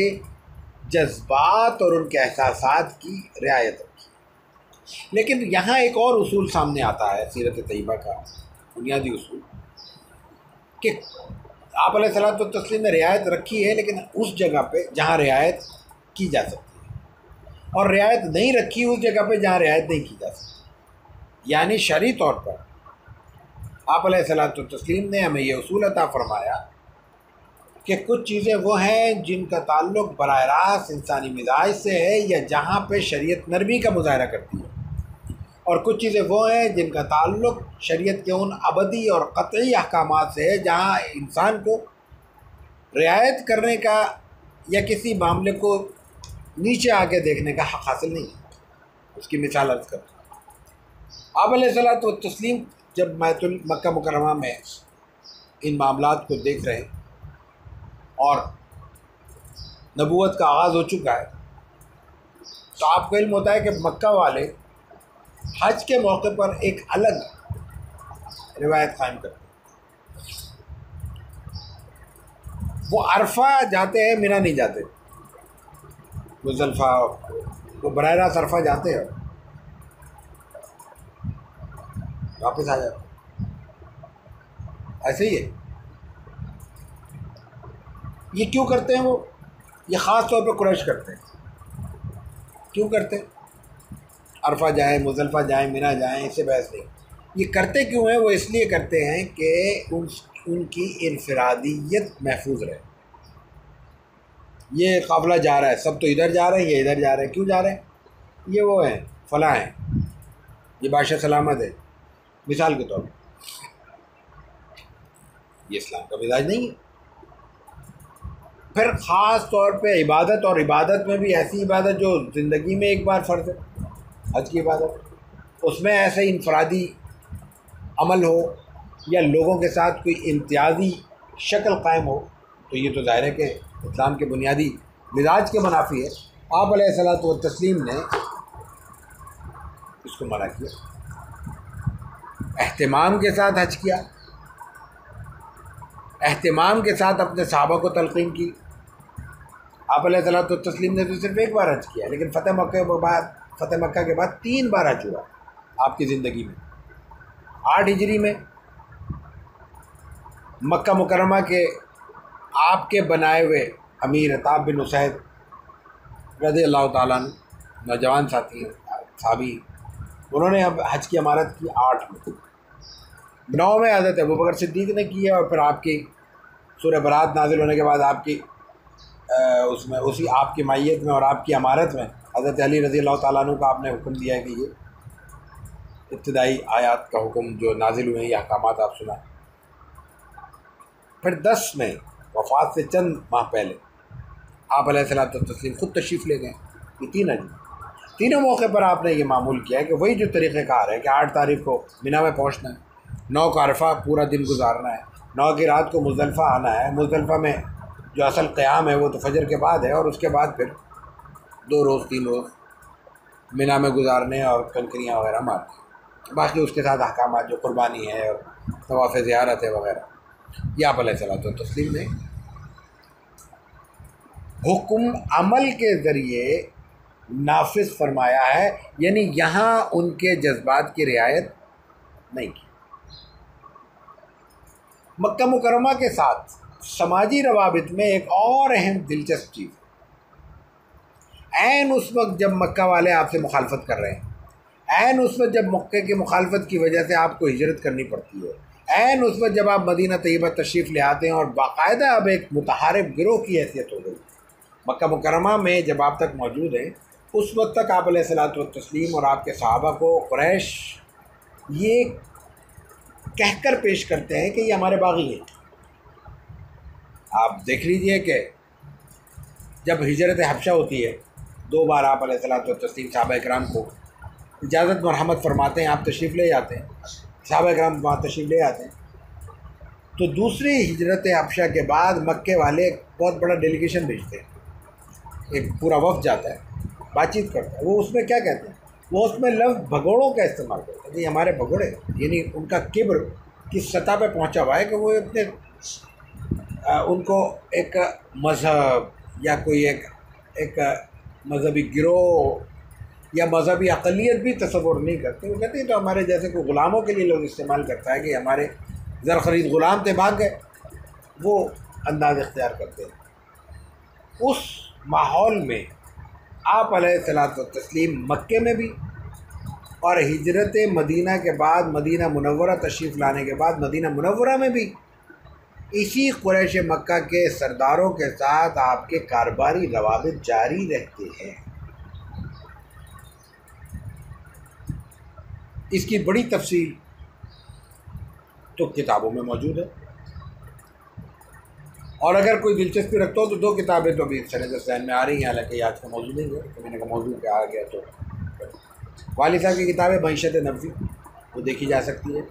जज्बात और उनके एहसासात की रियायत रखी। लेकिन यहाँ एक और उसूल सामने आता है सीरत तैयबा का बुनियादी उसूल कि आप अलैहिस्सलातु तस्लीम ने रियायत रखी है, लेकिन उस जगह पे जहाँ रियायत की जा सकती है, और रियायत नहीं रखी उस जगह पे जहाँ रियायत नहीं की जा सकती। यानी शरई तौर पर आप अलैहिस्सलातु तस्लीम ने हमें ये उसूल अता फरमाया कि कुछ चीज़ें वो हैं जिनका ताल्लुक़ बराह रास्त इंसानी मिजाज से है या जहाँ पे शरीयत नरमी का मुज़ाहरा करती है, और कुछ चीज़ें वो हैं जिनका ताल्लुक़ शरीयत के उन अबदी और क़तई अहकामात से है जहाँ इंसान को रियायत करने का या किसी मामले को नीचे आके देखने का हक़ हासिल नहीं है। उसकी मिसाल अर्ज़ करता हूँ। आप अलैहिस्सलातु तस्लीम जब मक्का मुकर्रमा में इन मामलात को देख रहे हैं और नबूवत का आगाज़ हो चुका है, तो आपको इल्म होता है कि मक्का वाले हज के मौके पर एक अलग रिवायत कायम करते हैं। वो अरफा जाते हैं, मिना नहीं जाते। मुज़दलिफ़ा वो बराह रास्त अरफा जाते हैं, वापस आ जाते। ऐसे ही है। ये क्यों करते हैं वो? ये ख़ास तौर पे कुरैश करते हैं। क्यों करते हैं? अरफा जाए, मुज़दलिफ़ा जाए, मिना जाए, इससे बहस नहीं। ये करते क्यों हैं? वो इसलिए करते हैं कि उनकी इनफरादियत महफूज रहे। ये काफ़िला जा रहा है, सब तो इधर जा रहे हैं, ये इधर जा रहे हैं। क्यों जा रहे हैं? ये वो हैं, फ़लाँ हैं, ये बादशाह सलामत है, मिसाल के तौर पर। ये इस्लाम का मिजाज नहीं है। फिर ख़ास तौर पे इबादत, और इबादत में भी ऐसी इबादत जो ज़िंदगी में एक बार फ़र्ज़ है, हज की इबादत, उसमें ऐसे इनफरादी अमल हो या लोगों के साथ कोई इम्तियाज़ी शक्ल कायम हो, तो ये तो ज़ाहिर है कि इस्लाम के बुनियादी मिजाज के मुनाफी है। आप अलैहिस्सलातु तस्लीम ने इसको मना किया, एहतिमाम के साथ हज किया, एहतिमाम के साथ अपने सहाबा को तलक़ीन की। आप अलैहिस्सलातु तस्लीम ने तो सिर्फ एक बार हज किया, लेकिन फ़तेह मक्का के बाद 3 बार हज हुआ आपकी ज़िंदगी में। 8 हिजरी में मक्का मुकर्रमा के आपके बनाए हुए अमीर अताब बिन उसैद रज़ियल्लाहु ताला अन्हु, नौजवान साथी साहबी, उन्होंने अब हज की अमारत की 8 में। 9 में हज़रत अबू बकर सिद्दीक़ ने की है, और फिर आपकी सूरह बरात नाज़िल होने के बाद आपकी उसमें उसी आपकी मायत में और आपकी अमारत में हज़रत अली रज़ियल्लाहु ताला अन्हु का आपने हुक्म दिया है कि ये इब्तिदाई आयात का हुक्म जो नाजिल हुए, ये अहकामात आप सुना। फिर 10 में वफ़ात से चंद माह पहले आप अलैहिस्सलातु तस्लीम ख़ुद तशरीफ़ ले गए। ये 3 हज, तीनों मौके पर आपने ये मामूल किया है कि वही जो तरीक़ेकार है कि 8 तारीख़ को मिना में पहुँचना है, 9 का अरफा पूरा दिन गुजारना है, 9 की रात को मुज़दलिफ़ा आना है। मुज़दलिफ़ा में जो असल क़याम है वो तो फजर के बाद है, और उसके बाद फिर 2 रोज़ 3 रोज़ मिना में गुजारने और कंकरियाँ वगैरह मारने। बाकी उसके साथ अहकाम जो क़ुरबानी है और तवाफ़ ज़ियारत है वगैरह, ये आप अलैहिस्सलातु तस्लीम ने हुक्म अमल के ज़रिए नाफिज फरमाया है। यानी यहाँ उनके जज्बात की रियायत नहीं की। मक्का मुकरमा के साथ समाजी रवाबित में एक और अहम दिलचस्प चीज़, ऐन उस वक्त जब मक्का वाले आपसे मुखालफत कर रहे हैं, ऐन उस वक्त जब मक्के की मुखालफत की वजह से आपको हिजरत करनी पड़ती है, ऐन उस वक्त जब आप मदीना तैयबा तशरीफ़ ले आते हैं और बाकायदा अब एक मुतहारिब गिरोह की हैसियत हो गई, मक्का मुकरमा में जब आप तक मौजूद हैं, उस वक्त तक आप अलैहिस्सलातु वस्सलाम और आपके सहाबा को कुरैश ये कहकर पेश करते हैं कि ये हमारे बागी हैं। आप देख लीजिए कि जब हिजरत हबशा होती है, 2 बार आप अलैहिस्सलातु वस्सलाम सहाबा किराम को इजाज़त मरहमत फरमाते हैं, आप तशरीफ़ ले जाते हैं, सहाबा किराम वहाँ तशरीफ़ ले जाते हैं। तो दूसरी हिजरत हबशा के बाद मक्के वाले एक बहुत बड़ा डेलीगेशन भेजते हैं, एक पूरा वफ़द जाता है, बातचीत करता है। वो उसमें क्या कहते हैं, वो उसमें लफ्ज़ भगोड़ों का इस्तेमाल करते हैं कि हमारे भगोड़े, यानी उनका किब्र किस सतह पे पहुंचा हुआ है कि वो अपने उनको एक मज़हब या कोई एक मज़हबी गिरोह या मज़हबी अक़लियत भी तसव्वुर नहीं करते। वो कहते हैं तो हमारे जैसे कोई ग़ुलामों के लिए लोग इस्तेमाल करता है कि हमारे ज़र ख़रीद ग़ुलाम थे, भाग गए, वो अंदाज़ इख्तियार करते हैं। उस माहौल में आप अलैहिस्सलातु वस्सलाम मक्के में भी और हिजरत मदीना के बाद मदीना मुनव्वरा तशरीफ़ लाने के बाद मदीना मुनव्वरा में भी इसी कुरैश मक्का के सरदारों के साथ आपके कारोबारी रवाबित जारी रहते हैं। इसकी बड़ी तफसील तो किताबों में मौजूद है, और अगर कोई दिलचस्पी रखता हो तो 2 किताबें तो अभी सनद ज़हन में आ रही हैं, हालांकि आज का मौजूद नहीं है, तो मैंने कहा मौजूद पे आ गया तो वालिद साहब की किताब मईशत नबवी, वो देखी जा सकती है,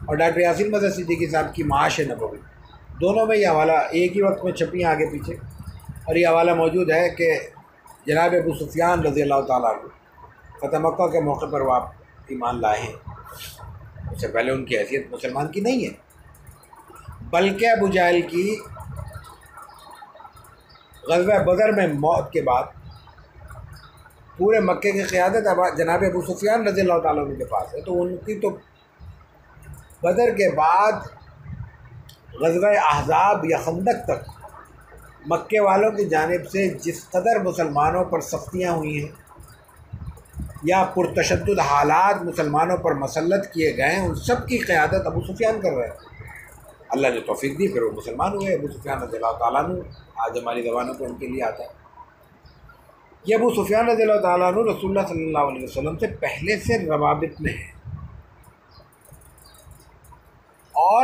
और डॉक्टर यासीन मदद सिद्दीकी साहब की माश नबवी, दोनों में ये हवाला एक ही वक्त में छपी आगे पीछे, और ये हवाला मौजूद है कि जनाब अबू सुफियान रज़ी अल्लाह ताला अन्हु फ़तह मक्का के मौके पर वो आप ईमान लाए हैं। उससे पहले उनकी हैसियत मुसलमान की नहीं है, बल्कि अबू जहल की ग़ज़वा बदर में मौत के बाद पूरे मक्के की क़यादत जनाब अबू सुफियान रज़ी अल्लाह ताला अन्हु के पास है। तो उनकी तो बदर के बाद ग़ज़वा अहज़ाब या खंदक तक मक्के वालों की जानिब से जिस कदर मुसलमानों पर सख्तियाँ हुई हैं या पुरतशद्दुद हालात मुसलमानों पर मसल्लत किए गए हैं, उन सब की क़यादत अबू सुफियान कर रहे हैं। अल्लाह ने तौफ़ीक़ दी, फिर वो मुसलमान हुए। अबू सुफियान रज़ियल्लाहु ताला अन्हु, आज हमारी ज़बानों पर उनके लिए आता है। ये अबू सुफियान रज़ियल्लाहु ताला अन्हु रसूलुल्लाह सल्लल्लाहु अलैहि वसल्लम से पहले से रवाबित में है, और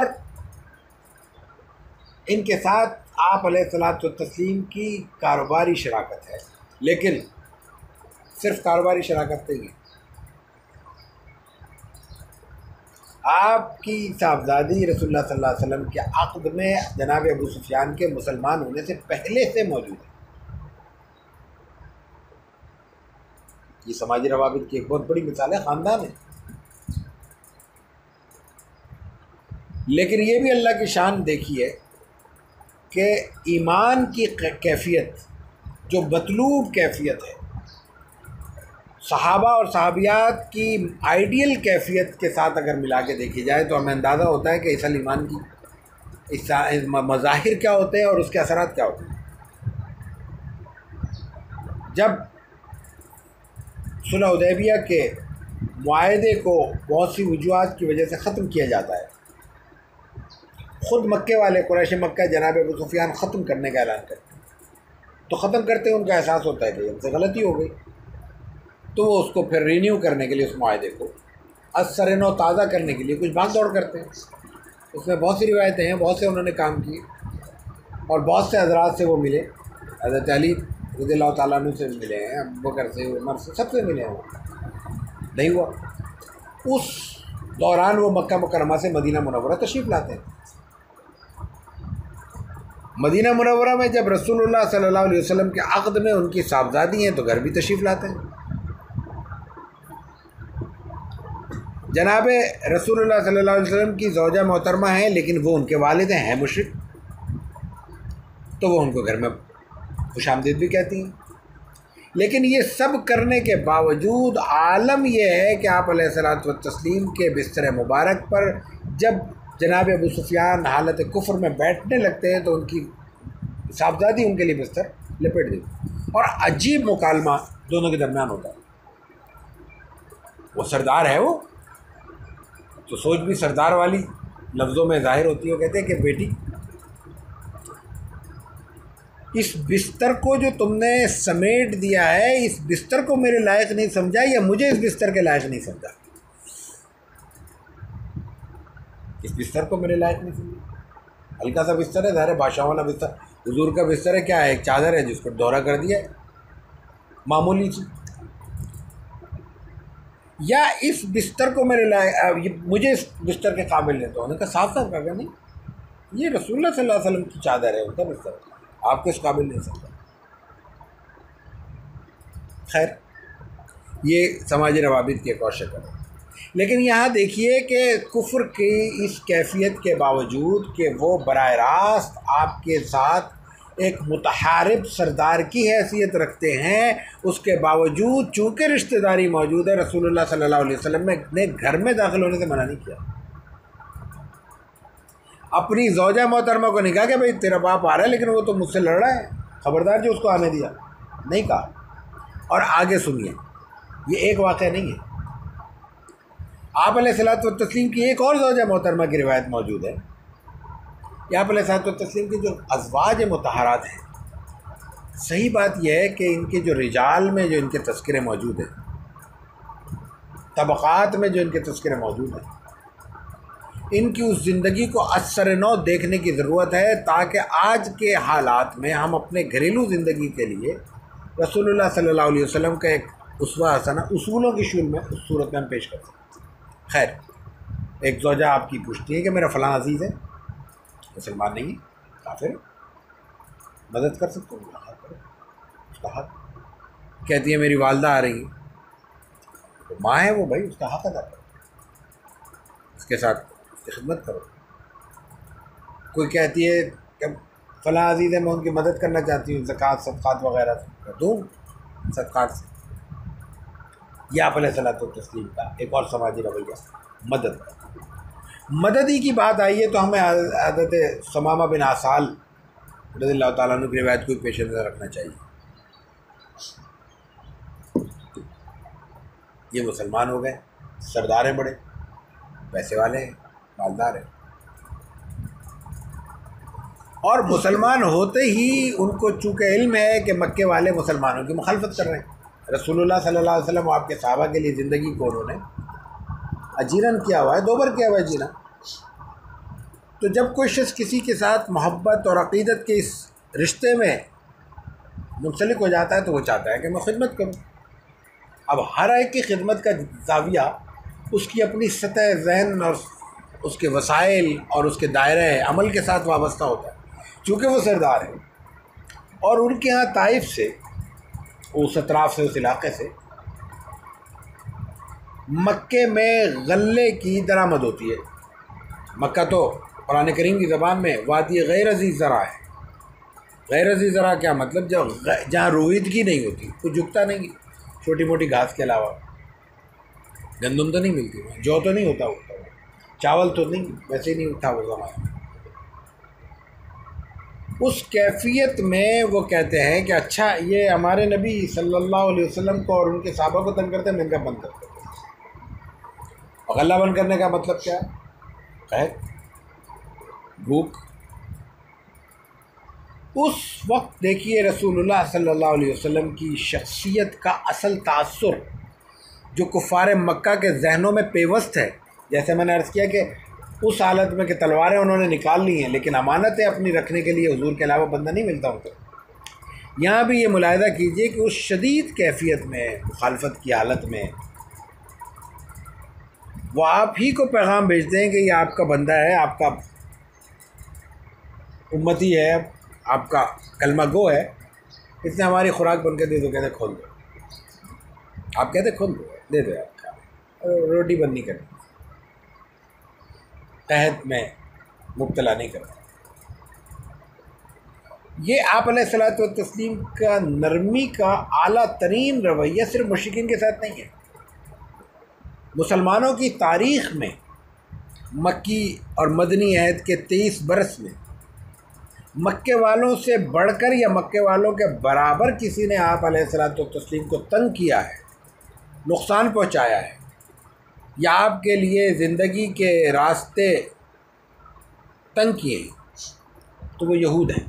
इनके साथ आप अलैहिस्सलातु वस्सलाम की कारोबारी शराकत है, लेकिन सिर्फ कारोबारी शराकत नहीं है, आपकी साहबजादी रसूलुल्लाह सल्लल्लाहु अलैहि वसल्लम के अक़्द में जनाब अबू सुफियान के मुसलमान होने से पहले से मौजूद है। ये समाजी रवाबित की एक बहुत बड़ी मिसाल है, ख़ानदान है। लेकिन ये भी अल्लाह की शान देखिए कि ईमान की कैफियत जो मतलूब कैफियत है, सहाबा और सहाबियात की आइडियल कैफियत के साथ अगर मिला के देखी जाए तो हमें अंदाज़ा होता है कि असल ईमान की इस मज़ाहिर क्या होते हैं और उसके असरात क्या होते हैं। जब सुलह हुदैबिया के मुआहदे को बहुत सी वजूहात की वजह से ख़त्म किया जाता है, ख़ुद मक्के वाले कुरैश मक्का जनाब अबू सुफियान ख़त्म करने का ऐलान करते हैं, तो ख़त्म करते हैं उनका एहसास होता है कि हमसे गलती हो गई, तो वो उसको फिर रीन्यू करने के लिए उस मुआहदे को असर नो ताज़ा करने के लिए कुछ भाग दौड़ करते हैं। उसमें बहुत सी रिवायतें हैं, बहुत से उन्होंने काम किए और बहुत से हज़रात से वो मिले। हज़रत अली रज़ियल्लाहु ताला अन्हु से मिले हैं, अबू बकर से, उमर से, सबसे मिले हैं, नहीं हुआ। उस दौरान वो मक्का मुकरमा से मदीना मुनव्वरा तशरीफ़ लाते हैं। मदीना मुनव्वरा में जब रसूलुल्लाह सल्लल्लाहु अलैहि वसल्लम के अक़द में उनकी साहबजादी हैं तो घर भी तशरीफ़ लाते हैं। जनाब रसूलुल्लाह सल्लल्लाहु अलैहि वसल्लम की ज़ौजा मोहतरमा हैं, लेकिन वो उनके वालिद हैं मुशरिक, तो वो उनको घर में खुशामदीद भी कहती हैं। लेकिन ये सब करने के बावजूद आलम यह है कि आप अलैहिस्सलातु वस्सलाम के बिस्तर मुबारक पर जब जनाब अबू सुफियान हालत कुफ्र में बैठने लगते हैं तो उनकी साहबजादी उनके लिए बिस्तर लपेट देती और अजीब मुकालमा दोनों के दरमियान होता है। वो सरदार है, वो तो सोच भी सरदार वाली लफ्ज़ों में ज़ाहिर होती है। वो कहते हैं कि बेटी, इस बिस्तर को जो तुमने समेट दिया है, इस बिस्तर को मेरे लायक नहीं समझा या मुझे इस बिस्तर के लायक नहीं समझा? इस बिस्तर को मेरे लायक नहीं समझा। हल्का सा बिस्तर है, ज़ाहिर है बादशाह वाला बिस्तर। हुजूर का बिस्तर है, क्या है, एक चादर है जिसको दोहरा कर दिया है, मामूली सी। या इस बिस्तर को मेरे लायक, मुझे इस बिस्तर के काबिल नहीं। तो उन्होंने कहा साफ साफ कहा नहीं, ये रसूलुल्लाह सल्लल्लाहु अलैहि वसल्लम की चादर है, उनका बिस्तर है, आपको इस काबिल नहीं समझा। खैर, ये समाजी रवाबित की एक और शक्ल है। लेकिन यहाँ देखिए कि कुफ्र की इस कैफियत के बावजूद कि वो बराह रास्त आपके साथ एक मुतहारिब सरदार की हैसियत रखते हैं, उसके बावजूद चूँकि रिश्तेदारी मौजूद है, रसूलुल्लाह सल्लल्लाहु अलैहि वसल्लम ने घर में दाखिल होने से मना नहीं किया। अपनी ज़ौजा मोहतरमा को नहीं कहा कि भाई तेरा बाप आ रहा है लेकिन वो तो मुझसे लड़ रहा है, ख़बरदार जो उसको आने दिया, नहीं कहा। और आगे सुनिए, ये एक वाक़या नहीं है। आप अलैहिस्सलातु व तस्लीम की एक और ज़ौजा मोहतरमा की रिवायत मौजूद है। यहाँ पर अलैहिस्सलातु व तस्लीम की जो अज़वाज मुतहरात हैं, सही बात यह है कि इनके जो रिजाल में जो इनके तज़किरे मौजूद हैं, तबक़ात में जो इनके तज़किरे मौजूद हैं, इनकी उस ज़िंदगी को असर नौ देखने की ज़रूरत है ताकि आज के हालात में हम अपने घरेलू ज़िंदगी के लिए रसूलुल्लाह सल्लल्लाहु अलैहि वसल्लम का एक उसवा हसना उसूलों की शूल में उस सूरत में हम पेश कर सकते हैं। खैर, एक ज़ौजा आपकी पूछती है कि मेरा फ़लाँ अज़ीज़ है, मुसलमान नहीं है, काफिर, मदद कर सकते हो, उसका हक। कहती है मेरी वालदा आ रही है, तो माँ है वो, भाई उसका हक अदा करो, उसके साथ उसकी खिदमत करो। कोई कहती है कि फ़लाँ अज़ीज़ है, मैं उनकी मदद करना चाहती हूँ ज़कात सदक़ात वग़ैरह से, दूँ सदक़ात से। यह आप अलैहिस्सलातु व तस्लीम का एक और समाजी रवैया मदद। मददी की बात आई है तो हमें हज़रत समामा बिन आसाल रज़ियल्लाहु ताला अन्हु की रिवायत को पेश नज़र रखना चाहिए। ये मुसलमान हो गए, सरदार हैं, बड़े पैसे वाले हैं, मालदार हैं, और मुसलमान होते ही उनको चूँकि इल्म है कि मक्के वाले मुसलमानों की मुखालफत कर रहे हैं। रसूलुल्लाह सल्लल्लाहु अलैहि वसल्लम आपके सहाबा के लिए ज़िंदगी को उन्होंने अजीरन किया हुआ है, 2 बार किया हुआ है जीना। तो जब कोई शख्स किसी के साथ मोहब्बत और अक़ीदत के इस रिश्ते में मुंसलिक हो जाता है तो वो चाहता है कि मैं खिदमत करूं। अब हर एक की खिदमत का ज़ाविया उसकी अपनी सतह ज़हन और उसके वसाइल और उसके दायरे अमल के साथ वाबस्ता होता है। चूँकि वो सरदार है और उनके यहाँ ताइफ से, उस अतराफ़ से, उस इलाक़े से मक्के में गल्ले की दरामद होती है। मक्का तो कुरान करीम की ज़बान में वादी गैर अज़ीज़ ज़रा है। गैर अज़ीज़ ज़रा क्या मतलब? जहाँ रोईदगी नहीं होती, कुछ उगता नहीं, छोटी मोटी घास के अलावा। गंदम तो नहीं मिलती, जौ तो नहीं होता उगता, चावल तो नहीं, वैसे ही नहीं उठा वो ज़माना। उस कैफियत में वो कहते हैं कि अच्छा ये हमारे नबी सल्लल्लाहु अलैहि वसल्लम को और उनके सहाबा को तंग करते हैं, मैं इनका बंद करते हैं। और गला बंद करने का मतलब क्या है? भूख। उस वक्त देखिए रसूलुल्लाह सल्लल्लाहु अलैहि वसल्लम की शख्सियत का असल तासुर जो कुफ़ार मक्का के जहनों में पेवस्त है। जैसे मैंने अर्ज़ किया कि उस हालत में कि तलवारें उन्होंने निकाल ली हैं लेकिन अमानतें अपनी रखने के लिए हुजूर के अलावा बंदा नहीं मिलता उनको। यहाँ भी ये मुलाहिदा कीजिए कि उस शदीद कैफियत में, मुखालफत की हालत में, वो आप ही को पैगाम भेजते हैं कि ये आपका बंदा है, आपका उम्मती है, आपका कलमा गो है, इसने हमारी खुराक बन के दे दो। कहते खोल दो, आप कहते खोल दो, दे दो, आपका रोटी बंद नहीं करनी, तहत में मुब्तला नहीं करना। ये आप अलैहिस्सलातु व तस्लीम का नरमी का आला तरीन रवैया सिर्फ मुशरिकीन के साथ नहीं है। मुसलमानों की तारीख़ में मक्की और मदनी अहद के 23 बरस में मक्के वालों से बढ़कर या मक्के वालों के बराबर किसी ने आप अलैहिस्सलातु तस्लीम को तंग किया है, नुकसान पहुंचाया है, या आपके लिए ज़िंदगी के रास्ते तंग किए हैं, तो वो यहूद हैं।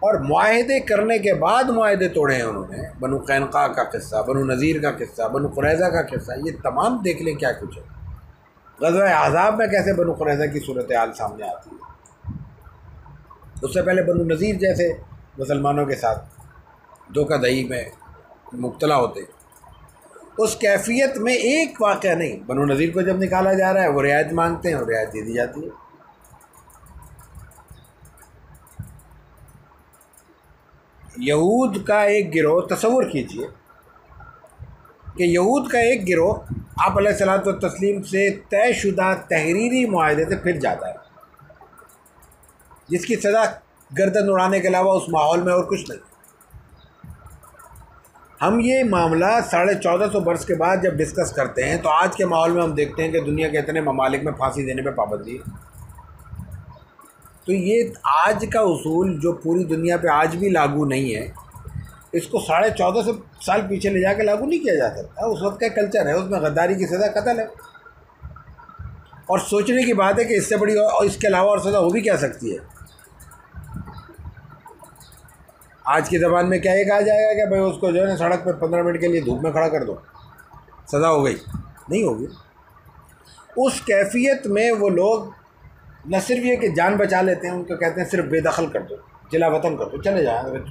और मुआहदे करने के बाद मुआहदे तोड़े हैं उन्होंने। बनु कैनुका का किस्सा, बनु नज़ीर का किस्सा, बनु कुरैज़ा का किस्सा, ये तमाम देख लें क्या कुछ है। ग़ज़वा अहज़ाब में कैसे बनु कुरैज़ा की सूरत हाल सामने आती है। उससे पहले बनु नज़ीर जैसे मुसलमानों के साथ धोखाधड़ी में मुब्तला होते। उस कैफियत में एक वाक़या नहीं, बनु नज़ीर को जब निकाला जा रहा है वो रियायत मांगते हैं और रियायत दे दी जाती है। यहूद का एक गिरोह, तसव्वुर कीजिए कि यहूद का एक गिरोह आप अलैहिस्सलातु तस्लीम से तयशुदा तहरीरी मुआहदे से फिर जाता है, जिसकी सज़ा गर्दन उड़ाने के अलावा उस माहौल में और कुछ नहीं। हम ये मामला 1450 बरस के बाद जब डिस्कस करते हैं तो आज के माहौल में हम देखते हैं कि दुनिया के इतने ममालिक में फांसी देने पे पाबंदी है। तो ये आज का उसूल जो पूरी दुनिया पे आज भी लागू नहीं है, इसको 1450 साल पीछे ले जाकर लागू नहीं किया जा सकता। उस वक्त का कल्चर है, उसमें गद्दारी की सज़ा कत्ल है। और सोचने की बात है कि इससे बड़ी और इसके अलावा और सज़ा हो भी क्या सकती है। आज के ज़माने में क्या ये कहा जाएगा कि भाई उसको जो है ना सड़क पे 15 मिनट के लिए धूप में खड़ा कर दो, सज़ा हो गई? नहीं होगी। उस कैफियत में वो लोग न सिर्फ ये कि जान बचा लेते हैं, उनको कहते हैं सिर्फ बेदखल कर दो, जिला वतन कर दो, चले जाए,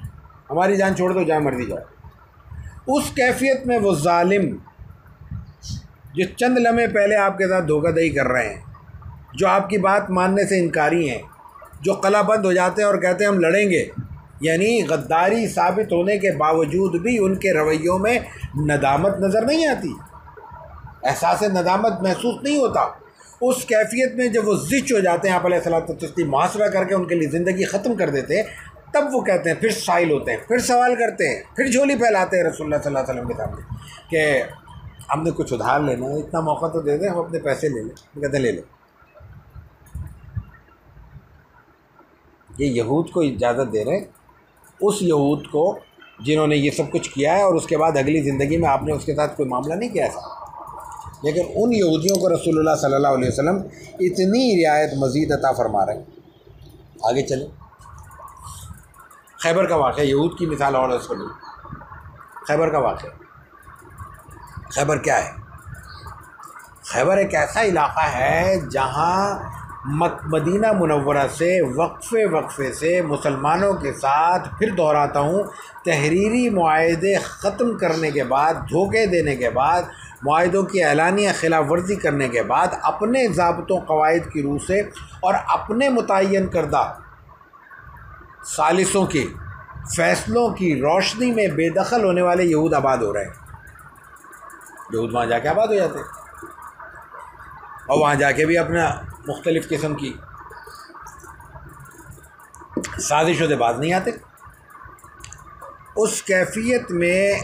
हमारी जान छोड़ दो, जहाँ मर्जी जाओ। उस कैफियत में वो जालिम जो चंद लम्हे पहले आपके साथ धोखाधड़ी कर रहे हैं, जो आपकी बात मानने से इनकारी हैं, जो कलाबंद हो जाते हैं और कहते हैं हम लड़ेंगे, यानी गद्दारी साबित होने के बावजूद भी उनके रवैयों में नदामत नज़र नहीं आती, एहसास नदामत महसूस नहीं होता। उस कैफियत में जब वो ज़िच हो जाते हैं, आप अलैहिस्सलातु तस्लीम मुहासरा करके उनके लिए ज़िंदगी ख़त्म कर देते हैं, तब वो कहते हैं, फिर साइल होते हैं, फिर सवाल करते हैं, फिर झोली फैलाते हैं रसूलुल्लाह सल्लल्लाहु अलैहि वसल्लम के सामने कि हमने कुछ उधार लेना है, इतना मौका तो दे दें, हम अपने पैसे ले लें। कहते ले लो। ये यहूद को इजाज़त दे रहे हैं, उस यहूद को जिन्होंने ये सब कुछ किया है और उसके बाद अगली ज़िंदगी में आपने उसके साथ कोई मामला नहीं किया था। लेकिन उन यहूदियों को रसूलुल्लाह सल्लल्लाहु अलैहि वसल्लम इतनी रियायत मज़ीद अता फरमा रहे हैं। आगे चलें। खैबर का वाक़या, यहूद की मिसाल और उसको ली। खैबर का वाक़या, खैबर क्या है? खैबर एक ऐसा इलाक़ा है जहाँ मदीना मुनव्वरा से वक्फ़े से मुसलमानों के साथ, फिर दोहराता हूँ, तहरीरी मुआहदे ख़त्म करने के बाद, धोखे देने के बाद, मुआहदों की एलानिया खिलाफ वर्जी करने के बाद, अपने ज़ाब्तों क़वाइद की रूह से और अपने मुतय्यन करदा सालिसों के फ़ैसलों की रोशनी में बेदखल होने वाले यहूद आबाद हो रहे हैं। यहूद वहाँ जाके आबाद हो जाते हैं और वहाँ जाके भी अपना मुख्तलिफ़ किस्म की साजिशों से बाज नहीं आते। उस कैफियत में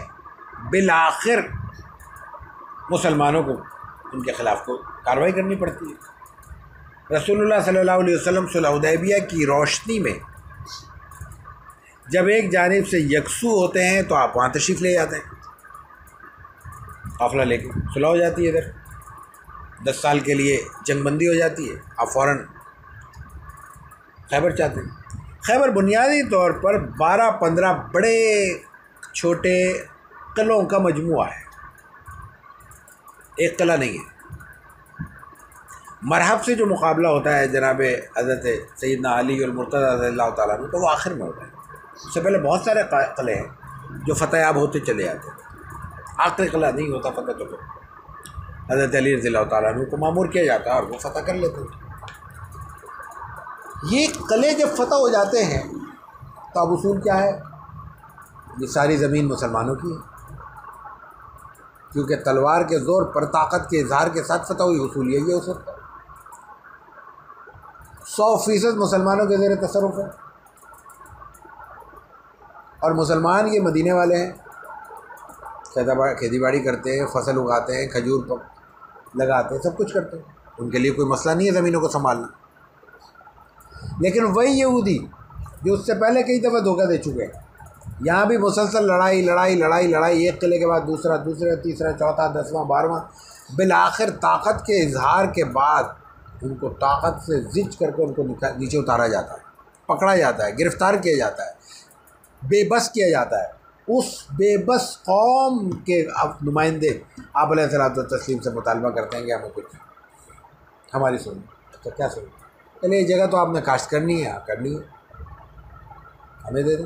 बिलाखिर मुसलमानों को उनके ख़िलाफ़ को कार्रवाई करनी पड़ती है। रसूलुल्लाह सल्लल्लाहु अलैहि वसल्लम सुलह हुदैबिया की रोशनी में जब एक जानिब से यकसू होते हैं तो आप वहाँ तशरीफ़ ले जाते हैं, काफ़िला लेके सुलह हो जाती है। इधर 10 साल के लिए जंगबंदी हो जाती है, आप फ़ौरन खैबर चाहते हैं। खैबर बुनियादी तौर पर 12-15 बड़े छोटे किलों का मजमूआ है, एक किला नहीं है। मरहब से जो मुकाबला होता है जनाब हज़रत सैयदना अली और मुर्तज़ा रज़ियल्लाहु ताला अन्हु, तो वो आखिर में होता है। उससे पहले बहुत सारे किले हैं जो फ़तह होते चले जाते हैं, आखिरी किला नहीं होता फ़तह। तो हज़रत अली रज़ियल्लाहु ताला अन्हु को मामूर किया जाता है और वो फ़तह कर लेते हैं। ये किले जब फ़तह हो जाते हैं तो अब उसूल क्या है? ये सारी ज़मीन मुसलमानों की है, क्योंकि तलवार के ज़ोर पर ताकत के इजहार के साथ फ़तह हुई। उसूल यही है उस वक्त 100% मुसलमानों के ज़ेर तसर्रुफ़ है। और मुसलमान ये मदीने वाले हैं, खेती बाड़ी करते हैं, फसल उगाते हैं, खजूर लगाते हैं, सब कुछ करते हैं। उनके लिए कोई मसला नहीं है ज़मीनों को संभालना। लेकिन वही यहूदी जो उससे पहले कई दफ़ा धोखा दे चुके हैं, यहाँ भी मुसलसल लड़ाई लड़ाई लड़ाई लड़ाई, एक किले के बाद दूसरा, दूसरा तीसरा चौथा 10वां 12वां, बिल आखिर ताकत के इजहार के बाद उनको ताकत से जिच करके उनको नीचे उतारा जाता है, पकड़ा जाता है, गिरफ़्तार किया जाता है, बेबस किया जाता है। उस बेबस कौम के नुमाइंदे आप अलैहिस्सलातु तस्लीम से मुतालबा करते हैं कि हमें कुछ हमारी सुनिए। तो क्या सुनिए? चलिए, ये जगह तो आपने काश्त करनी है, करनी है, हमें दे दें।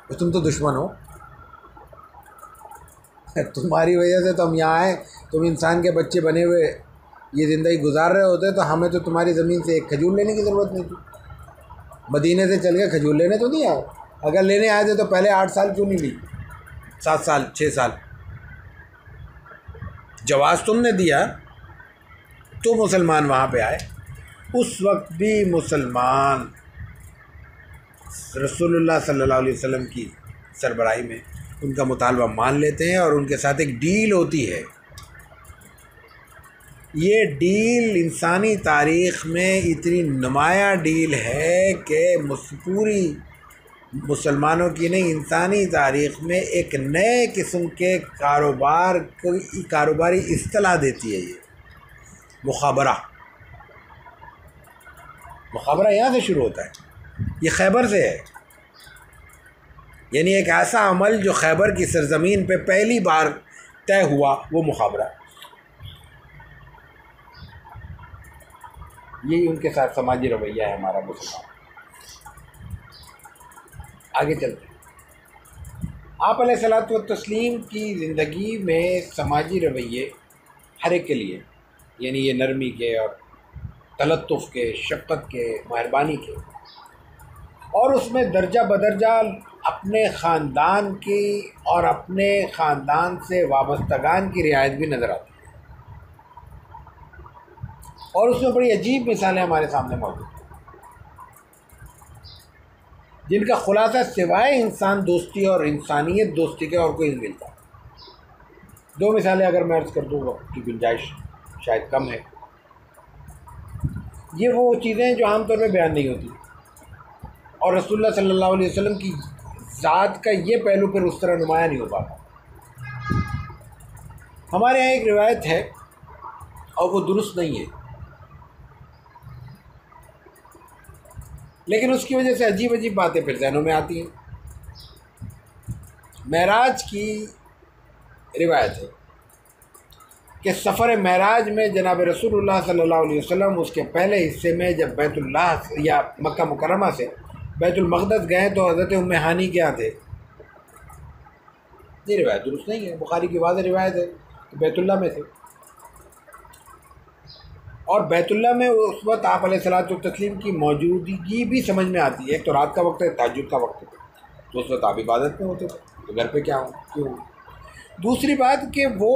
तो तुम तो दुश्मन हो, तुम्हारी वजह से तो हम यहाँ आए, तुम इंसान के बच्चे बने हुए ये ज़िंदगी गुजार रहे होते तो हमें तो तुम्हारी ज़मीन से एक खजूर लेने की ज़रूरत नहीं थी। मदीने से चल के खजूर लेने तो नहीं आए, अगर लेने आए थे तो पहले 8 साल क्यों नहीं ली, 7 साल 6 साल? जवाज़ तुमने दिया तो मुसलमान वहाँ पे आए। उस वक्त भी मुसलमान रसूलुल्लाह सल्लल्लाहु अलैहि वसल्लम की सरबराही में उनका मुतालबा मान लेते हैं और उनके साथ एक डील होती है। ये डील इंसानी तारीख़ में इतनी नुमायाँ डील है कि पूरी मुसलमानों की नहीं, इंसानी तारीख़ में एक नए किस्म के कारोबार को कारोबारी इस्तिलाह देती है ये मुखाबरा। मुखाबरा यहाँ से शुरू होता है, ये खैबर से है। यानी एक ऐसा अमल जो खैबर की सरजमीन पे पहली बार तय हुआ, वो मुखाबरा। यही उनके साथ समाजी रवैया है हमारा मुसलमान। आगे चलते हैं। आप अलैहिस्सलातु तस्लीम की ज़िंदगी में समाजी रवैये हर एक के लिए, यानी ये नरमी के और तलत्तुफ़ के, शफ़क़त के, मेहरबानी के, और उसमें दर्जा बदर्जा अपने ख़ानदान की और अपने ख़ानदान से वाबस्तगान की रियायत भी नज़र आती है। और उसमें बड़ी अजीब मिसालें हमारे सामने मौजूद हैं जिनका ख़ुलासा सिवाय इंसान दोस्ती और इंसानियत दोस्ती के और कोई नहीं मिलता। 2 मिसालें अगर मैं अर्ज़ कर दूँ, वक्त की गुंजाइश शायद कम है। ये वो चीज़ें हैं जो आमतौर पर बयान नहीं होती, और रसूलुल्लाह सल्लल्लाहु अलैहि वसल्लम की ज़ात का ये पहलू फिर उस तरह नुमायाँ नहीं हो पाता। हमारे यहाँ एक रिवायत है और वो दुरुस्त नहीं है, लेकिन उसकी वजह से अजीब अजीब बातें फिर ज़हनों में आती हैं। मेराज की रिवायत है कि सफ़र मेराज में जनाब रसूलुल्लाह सल्लल्लाहु अलैहि वसल्लम उसके पहले हिस्से में जब बैतुल्लाह या मक्का मुकर्रमा से बैतुल मक़दस गए तो हज़रत उम्मे हानी क्या थे। ये रिवायत दुरुस्त नहीं है, बुखारी की वाज़ेह रिवायत है कि बैतुल्लाह में थे, और बैतुल्लाह में उस वक्त आप अलैहिस्सलातु तस्लीम की मौजूदगी भी समझ में आती है। एक तो रात का वक्त है, तहज्जुद का वक्त है, तो उस वक्त आप इबादत में होते थे, तो घर पे क्या हो क्यों। दूसरी बात कि वो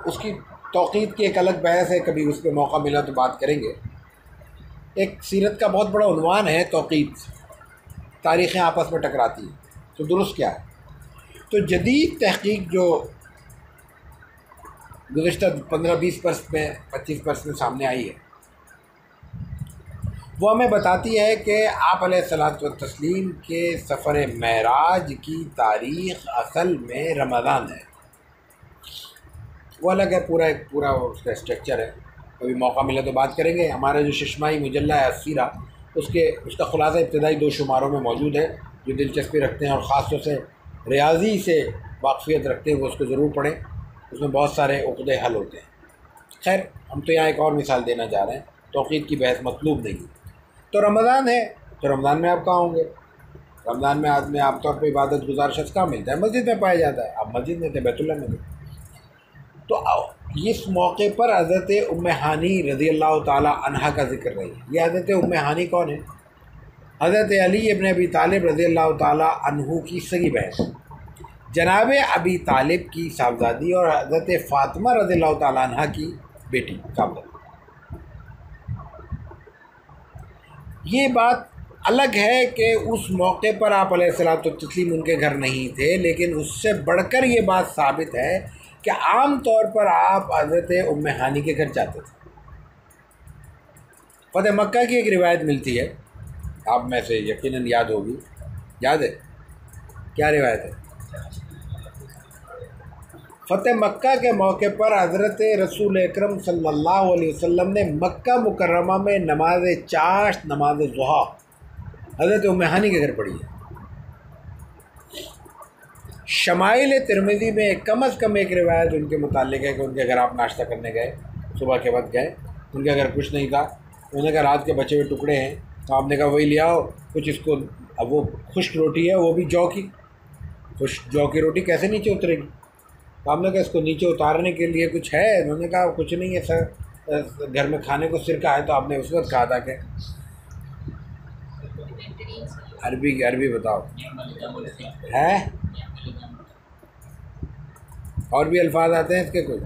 उसकी तौक़ीद की एक अलग बहस है, कभी उस पर मौका मिला तो बात करेंगे। एक सीरत का बहुत बड़ा उन्वान है तौक़ीद, तारीख़ें आपस में टकराती हैं, तो दुरुस्त क्या है। तो जदीद तहक़ीक़ जो गुज़िश्ता 15-20 बरस में 25 बरस में सामने आई है, वो हमें बताती है कि आप अलैहिस्सलातु तस्लीम के सफ़र मेराज की तारीख़ असल में रमज़ान है। वो अलग है, पूरा उसका स्ट्रक्चर है, कभी मौका मिला तो बात करेंगे। हमारा जो शशमाई मुजल्ला है अस्सीरा, उसका ख़ुलासा इब्तदाई 2 शुमारों में मौजूद है। जो दिलचस्पी रखते हैं और ख़ास तौर से रियाजी से वाक़फ़ियत रखते हैं वो उसको ज़रूर पढ़ें, उसमें बहुत सारे उक़दे हल होते हैं। खैर, हम तो यहाँ एक और मिसाल देना चाह रहे हैं, तौक़ीद की बहस मतलूब नहीं। तो रमज़ान है, तो रमज़ान में आप कहाँ होंगे? रमज़ान में आदमी आमतौर पर इबादत गुज़ार शख्स कहाँ मिलता है? मस्जिद में पाया जाता है। आप मस्जिद में थे, बैतुल्लाह में थे, तो इस मौके पर हज़रत उम्मे हानी रज़ी अल्लाह ताला अन्हा का ज़िक्र रही है। ये हज़रत उम्मे हानी कौन है? हज़रत अली इब्न अबी तालिब रज़ी अल्लाह ताला अन्हु की सगी बहन, जनाब अबी तालिब की साहबजादी और हज़रत फ़ातिमा रज़ी अल्लाह ताला अन्हा की बेटी साहबजादी। ये बात अलग है कि उस मौके पर आप अलैहिस्सलातु तस्लीम उनके घर नहीं थे, लेकिन उससे बढ़कर ये बात साबित है कि आम तौर पर आप हज़रत उम्मे हानी के घर जाते थे। फ़तेह मक्का की एक रिवायत मिलती है, आप में से यकीनन याद होगी। याद है क्या रिवायत है? फ़तेह मक्का के मौके पर हज़रत रसूल अकरम सल्लल्लाहु अलैहि वसल्लम ने मक्का मुकर्रमा में नमाज चाश, नमाज ज़ुहा हज़रत उम्मे हानी के घर पढ़ी है। शमाइल तिरमिज़ी में कम अज़ कम एक रिवायत उनके मुतालिक है कि उनके घर आप नाश्ता करने गए, सुबह के वक्त गए, उनके घर कुछ नहीं था, उन्होंने कहा रात के बचे हुए टुकड़े हैं, तो आपने कहा वही ले आओ कुछ इसको। अब वो खुश्क रोटी है, वो भी जौ की, खुश्क जौ की रोटी कैसे नीचे उतरेगी? तो आपने कहा इसको नीचे उतारने के लिए कुछ है? उन्होंने कहा कुछ नहीं है सर, घर में खाने को सिरका है। तो आपने उस वक्त कहा था कि अरबी बताओ है, और भी अल्फाज आते हैं इसके कोई?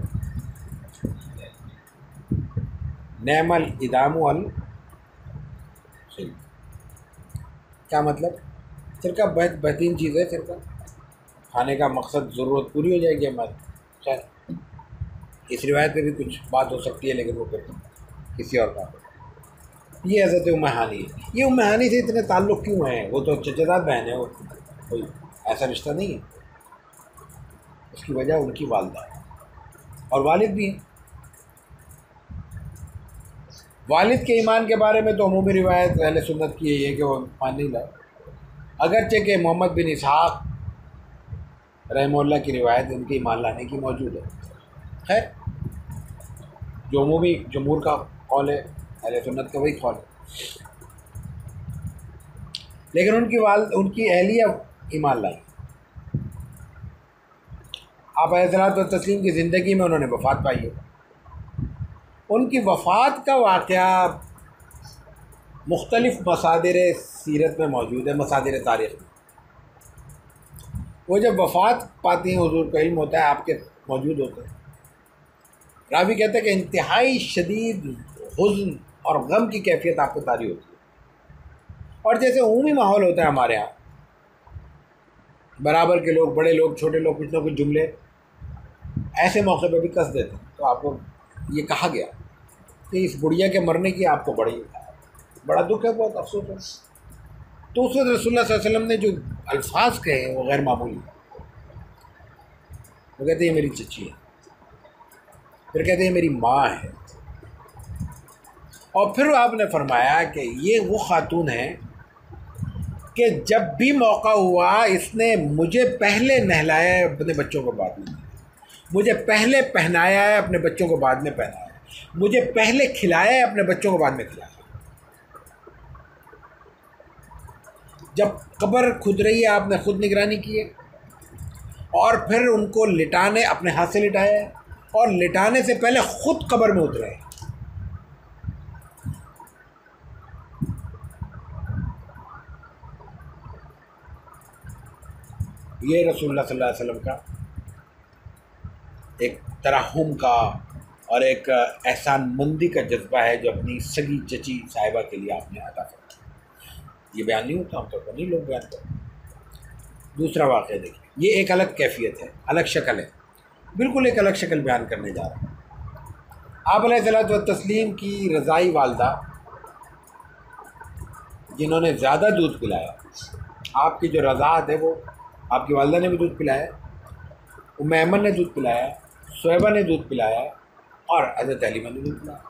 नेमल इदामु अल, क्या मतलब? सिरका बेहतरीन चीज़ है, सिरका खाने का मकसद ज़रूरत पूरी हो जाएगी हमारी। खैर इस रिवायत पे भी कुछ बात हो सकती है, लेकिन वो फिर किसी और बात। ये हज़रत उम्मे हानी है। ये उम्मे हानी से इतने ताल्लुक़ क्यों हैं? वो तो चचेदार बहन है, वो कोई ऐसा रिश्ता नहीं है। उसकी वजह उनकी वालदा है और वालिद भी हैं। वालिद के ईमान के बारे में तो अमूमी रिवायत अहले सुन्नत की है कि वो ईमान नहीं लाए, अगरचे के मोहम्मद बिन इसहाक़ रहमतुल्लाह की रिवायत उनके ईमान लाने की मौजूद है। खैर जो अमूमी जमहूर का कौल है, अहले सुन्नत का वही कौल है, लेकिन उनकी अहलिया ईमान लाई। आप अलैहिस्सलातु वस्सलाम की ज़िंदगी में उन्होंने वफ़ात पाई है। उनकी वफ़ात का वाक़या मुख्तलिफ़ मसादिर सीरत में मौजूद है, मसादिर तारीख़ में। वो जब वफ़ात पाती हैं, हुज़ूर का इल्म होता है, आपके मौजूद होते हैं। रावी कहते हैं कि इंतहाई शदीद हुज़्न और गम की कैफियत आपको तारी होती है। और जैसे उमूमी माहौल होता है हमारे यहाँ, बराबर के लोग, बड़े लोग, छोटे लोग कुछ ना कुछ जुमले ऐसे मौके पर भी कस देते हैं। तो आपको ये कहा गया कि इस बुढ़िया के मरने की आपको बड़ा दुख है, बहुत अफसोस है। तो उस वक्त रसूलुल्लाह सल्लल्लाहु अलैहि वसल्लम ने जो अल्फाज कहे हैं वो गैर मामूली। वो कहते हैं मेरी चची है, फिर कहते हैं मेरी माँ है, और फिर आपने फरमाया कि ये वो खातून है कि जब भी मौका हुआ इसने मुझे पहले नहलाया है अपने बच्चों को बाद में, मुझे पहले पहनाया है अपने बच्चों को बाद में पहनाया, मुझे पहले खिलाया है अपने बच्चों को बाद में खिलाया। जब कब्र खुद रही है आपने खुद निगरानी की है, और फिर उनको लिटाने अपने हाथ से लिटाया है, और लिटाने से पहले खुद कब्र में उतरे। ये रसूलुल्लाह सल्लल्लाहु अलैहि वसल्लम का एक तरहुम का और एक एहसानमंदी का जज्बा है जो अपनी सगी चची साहिबा के लिए आपने अता किया। ये बयान नहीं होता आमतौर पर, नहीं लोग बयान करते। दूसरा वाक़या देखिए, ये एक अलग कैफियत है, अलग शक्ल है, बिल्कुल एक अलग शक्ल बयान करने जा रहा है। आप अलैहिस्सलातु वस्सलाम की रज़ाई वालदा जिन्होंने ज़्यादा दूध पिलाया, आपकी जो रज़ात है वो आपकी वालदा ने भी दूध पिलाया, उम्मे ऐमन ने दूध पिलाया, सुहैबा ने दूध पिलाया, और हज़रत हलीमा ने दूध पिलाया,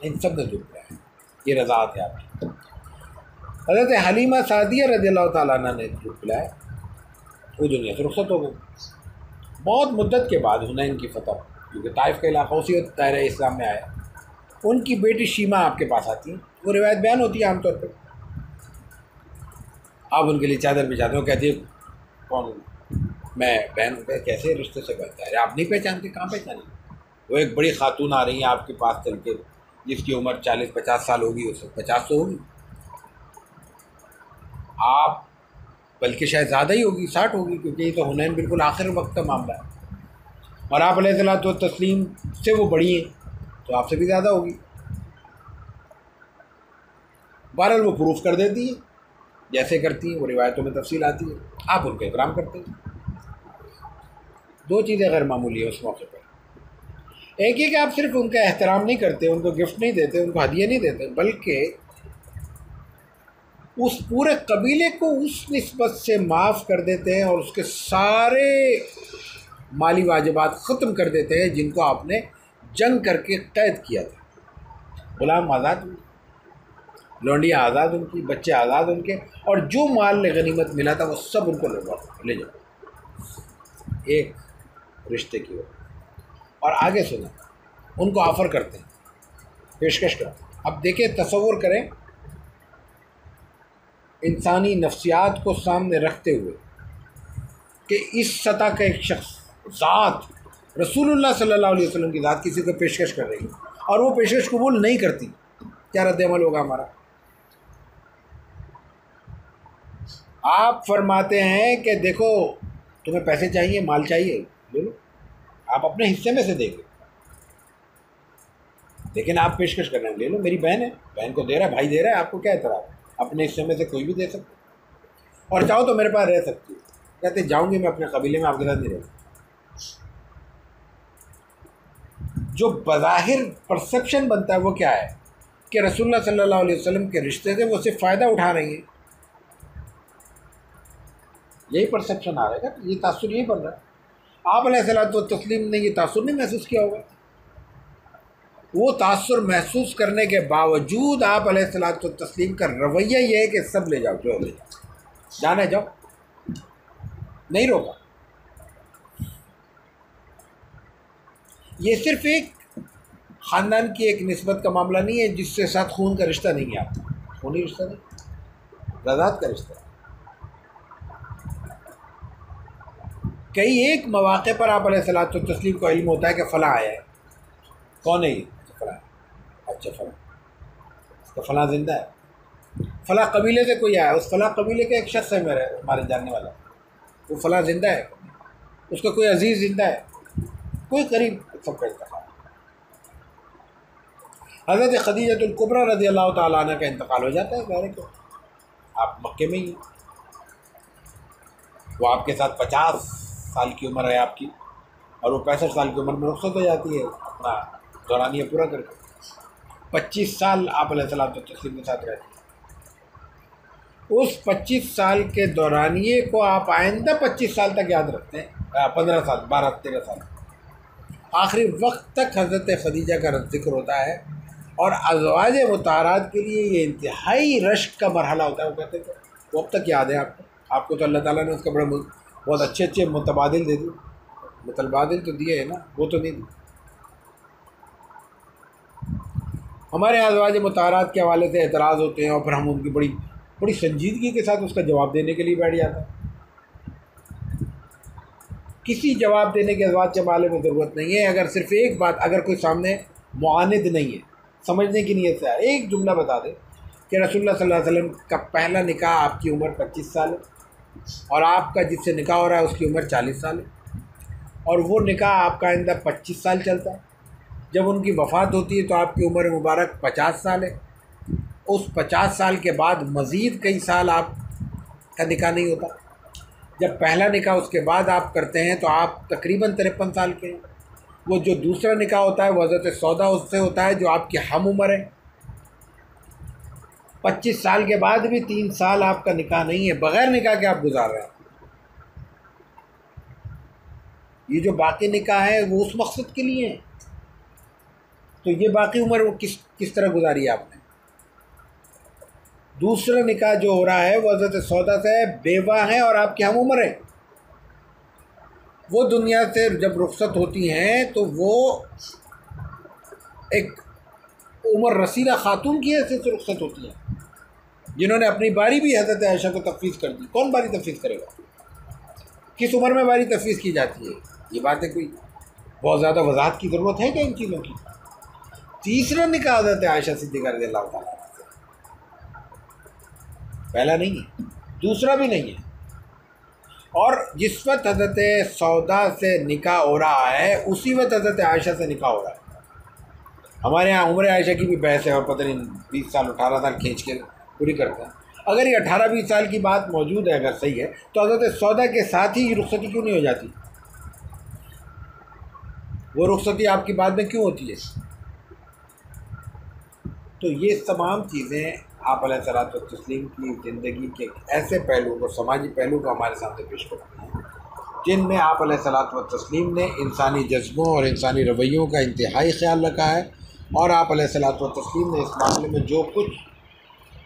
इन सब ने दूध पिलाया। ये रज़ात है आपकी। हज़रत हलीमा सादिया रज़ियल्लाहु ताला अन्हा ने दूध पिलाया, वो दुनिया से रुखसत हो गई। बहुत मुद्दत के बाद हुनैन की फ़तह, क्योंकि ताइफ का इलाका उसी दायरे इस्लाम में आया, उनकी बेटी शीमा आपके पास आती है। वो रिवायत बयान होती है आमतौर पर। आप उनके लिए चादर बिछाते हो, कहती है कौन? मैं बहन पे कैसे रिश्ते से कहता है, आप नहीं पहचानते? कहाँ पहचानी? वो एक बड़ी खातून आ रही है आपके पास चल के, जिसकी उम्र 40-50 साल होगी, उससे 50 तो होगी, आप बल्कि शायद ज़्यादा ही होगी, 60 होगी, क्योंकि ये तो हुनैन बिल्कुल आखिर वक्त का मामला है, और आप अलैहिस्सलातु तस्लीम से वो बड़ी हैं, तो आपसे भी ज़्यादा होगी। बहरहाल वो प्रूफ कर देती है, जैसे करती हैं, वो रिवायतों में तफसील आती है, आप उनका इकराम करते हैं। दो चीज़ें गैर मामूली है उस मौके पर। एक ही कि आप सिर्फ उनका एहतराम नहीं करते, उनको गिफ्ट नहीं देते, उनको हदिया नहीं देते, बल्कि उस पूरे कबीले को उस निस्बत से माफ़ कर देते हैं और उसके सारे माली वाजिबात ख़त्म कर देते हैं जिनको आपने जंग करके कैद किया था। गुलाम आज़ाद, लौंडियाँ आज़ाद उनकी, बच्चे आज़ाद उनके, और जो माल गनीमत मिला था वो सब उनको ले जाओ एक रिश्ते की ओर। और आगे सुना, उनको ऑफ़र करते हैं, पेशकश करते हैं। अब देखिए, तसव्वुर करें इंसानी नफ्सियात को सामने रखते हुए कि इस सतह का एक शख्स, ज़ात रसूलुल्लाह सल्लल्लाहु अलैहि वसल्लम की ज़ात किसी को पेशकश कर रही है और वो पेशकश कबूल नहीं करती, क्या रद्द-ए-अमल होगा हमारा? आप फरमाते हैं कि देखो तुम्हें पैसे चाहिए, माल चाहिए, ले लो, आप अपने हिस्से में से देंगे, लेकिन आप पेशकश कर रहे हैं, ले लो, मेरी बहन है, बहन को दे रहा है, भाई दे रहा है, आपको क्या एतराज़? अपने हिस्से में से कोई भी दे सकते, और चाहो तो मेरे पास रह सकती है। कहते जाऊंगी मैं अपने कबीले में, आपके साथ नहीं रहूँगी। जो बज़ाहिर परसेप्शन बनता है वो क्या है कि रसूलुल्लाह सल्लल्लाहु अलैहि वसल्लम के रिश्ते से वो सिर्फ फ़ायदा उठा रही है, यही परसेप्शन आ रहा है, ये तासुर यही बन रहा है। आप अलैहिस्सलातु तस्लीम ने ये तासुर नहीं महसूस किया होगा। वो तासुर महसूस करने के बावजूद आप अलैहिस्सलातु तस्लीम का रवैया ये है कि सब ले जाओ, जो ले जाओ, जाने जाओ, नहीं रोका। ये सिर्फ एक ख़ानदान की एक निस्बत का मामला नहीं है जिससे साथ खून का रिश्ता नहीं है, आपका खूनी रिश्ता नहीं, रज़ात का रिश्ता है। कई एक मौक़े पर आप अलैहिस्सलातु तस्लीम को इल्म होता है कि फ़लाँ आया है, कौन है ये? फ़लाँ, अच्छा फ़लाँ, तो फ़लाँ ज़िंदा है, फ़लाँ कबीले से कोई आया, उस फ़लाँ कबीले का एक शख्स है मेरे हमारे जानने वाला, वो फ़लाँ ज़िंदा है, उसका कोई अजीज़ ज़िंदा है, कोई करीब, सबका इंतकाल। हज़रत खदीजतुल कुबरा रज़ियल्लाहु ताला अन्हा का इंतकाल हो जाता है, ज़ाहिर है, आप मक्के में ही, वो आपके साथ 50 साल की उम्र है आपकी, और वो 65 साल की उम्र में रुखसत हो जाती है अपना दौरानिया पूरा करके। 25 साल आप अलैहिस्सलातु तस्लीम के साथ रहते हैं। उस 25 साल के दौरानिए को आप आइंदा 25 साल तक याद रखते हैं, 15 साल, 12-13 साल, आखिरी वक्त तक हज़रत खदीजा का जिक्र होता है। और अज़वाज मुतारात के लिए ये इंतहाई रश्क का मरहला होता है। वो कहते थे, वो अब तक याद है आपको तो अल्लाह ताला ने उसका बड़े बहुत अच्छे मुतबादिल दे दिए, मुतबादिल तो दिए है ना, वो तो नहीं दिए। हमारे अज़वाज मुतारात के हवाले से एतराज़ होते हैं और फिर हम उनकी बड़ी संजीदगी के साथ उसका जवाब देने के लिए बैठ जाते हैं। किसी जवाब देने के अज़वाज के बारे में ज़रूरत नहीं है, अगर सिर्फ़ एक बात, अगर कोई सामने मुआनिद नहीं है, समझने की नीयत से एक जुमला बता दे कि रसूलुल्लाह सल्लल्लाहु अलैहि वसल्लम का पहला निकाह, आपकी उम्र 25 साल है और आपका जिससे निकाह हो रहा है उसकी उम्र 40 साल है, और वो निकाह आपका आइंदा 25 साल चलता है। जब उनकी वफ़ात होती है तो आपकी उम्र मुबारक 50 साल है। उस 50 साल के बाद मज़ीद कई साल आपका निकाह नहीं होता। जब पहला निकाह उसके बाद आप करते हैं तो आप तकरीबन 53 साल के हैं। वो जो दूसरा निकाह होता है वो हज़रत सौदा उससे होता है जो आपकी हम उम्र है। 25 साल के बाद भी 3 साल आपका निकाह नहीं है, बग़ैर निकाह के आप गुजार रहे हैं। ये जो बाकी निकाह है वो उस मकसद के लिए है, तो ये बाकी उम्र वो किस तरह गुजारी है आपने। दूसरा निकाह जो हो रहा है वो हज़रत सौदा से है, बेवा है और आपकी हम उम्र है। वो दुनिया से जब रुखसत होती हैं तो वो एक उम्र रसीला खातून की हैसियत से रुखसत होती हैं, जिन्होंने अपनी बारी भी हज़रत आयशा को तफवीज़ कर दी। कौन बारी तफवीज़ करेगा? किस उम्र में बारी तफवीज़ की जाती है? ये बातें कोई बहुत ज़्यादा वजाहत की ज़रूरत है क्या इन चीज़ों की? तीसरा निकाह हज़रत आयशा सिद्दीक़ा रज़ियल्लाहु ताला, पहला नहीं है, दूसरा भी नहीं है। और जिस वक्त हज़रत सौदा से निकाह हो रहा है उसी वक्त हज़रत आयशा से निकाह हो रहा है। हमारे यहाँ उम्र आयशा की भी बहस है और पता नहीं 20 साल 18 साल खींच के पूरी करते हैं। अगर ये 18-20 साल की बात मौजूद है, अगर सही है, तो हज़रत सौदा के साथ ही रुखसती क्यों नहीं हो जाती? वो रुखसती आपकी बाद में क्यों होती है? तो ये तमाम चीज़ें आप अलैहिस्सलातु वस्सलाम की ज़िंदगी के ऐसे पहलू को, समाजी पहलू को हमारे सामने पेश करते हैं जिनमें आप अलैहिस्सलातु वस्सलाम ने इंसानी जज्बों और इंसानी रवैयों का इंतहाई ख्याल रखा है। और आप अलैहिस्सलातु वस्सलाम ने इस मामले में जो कुछ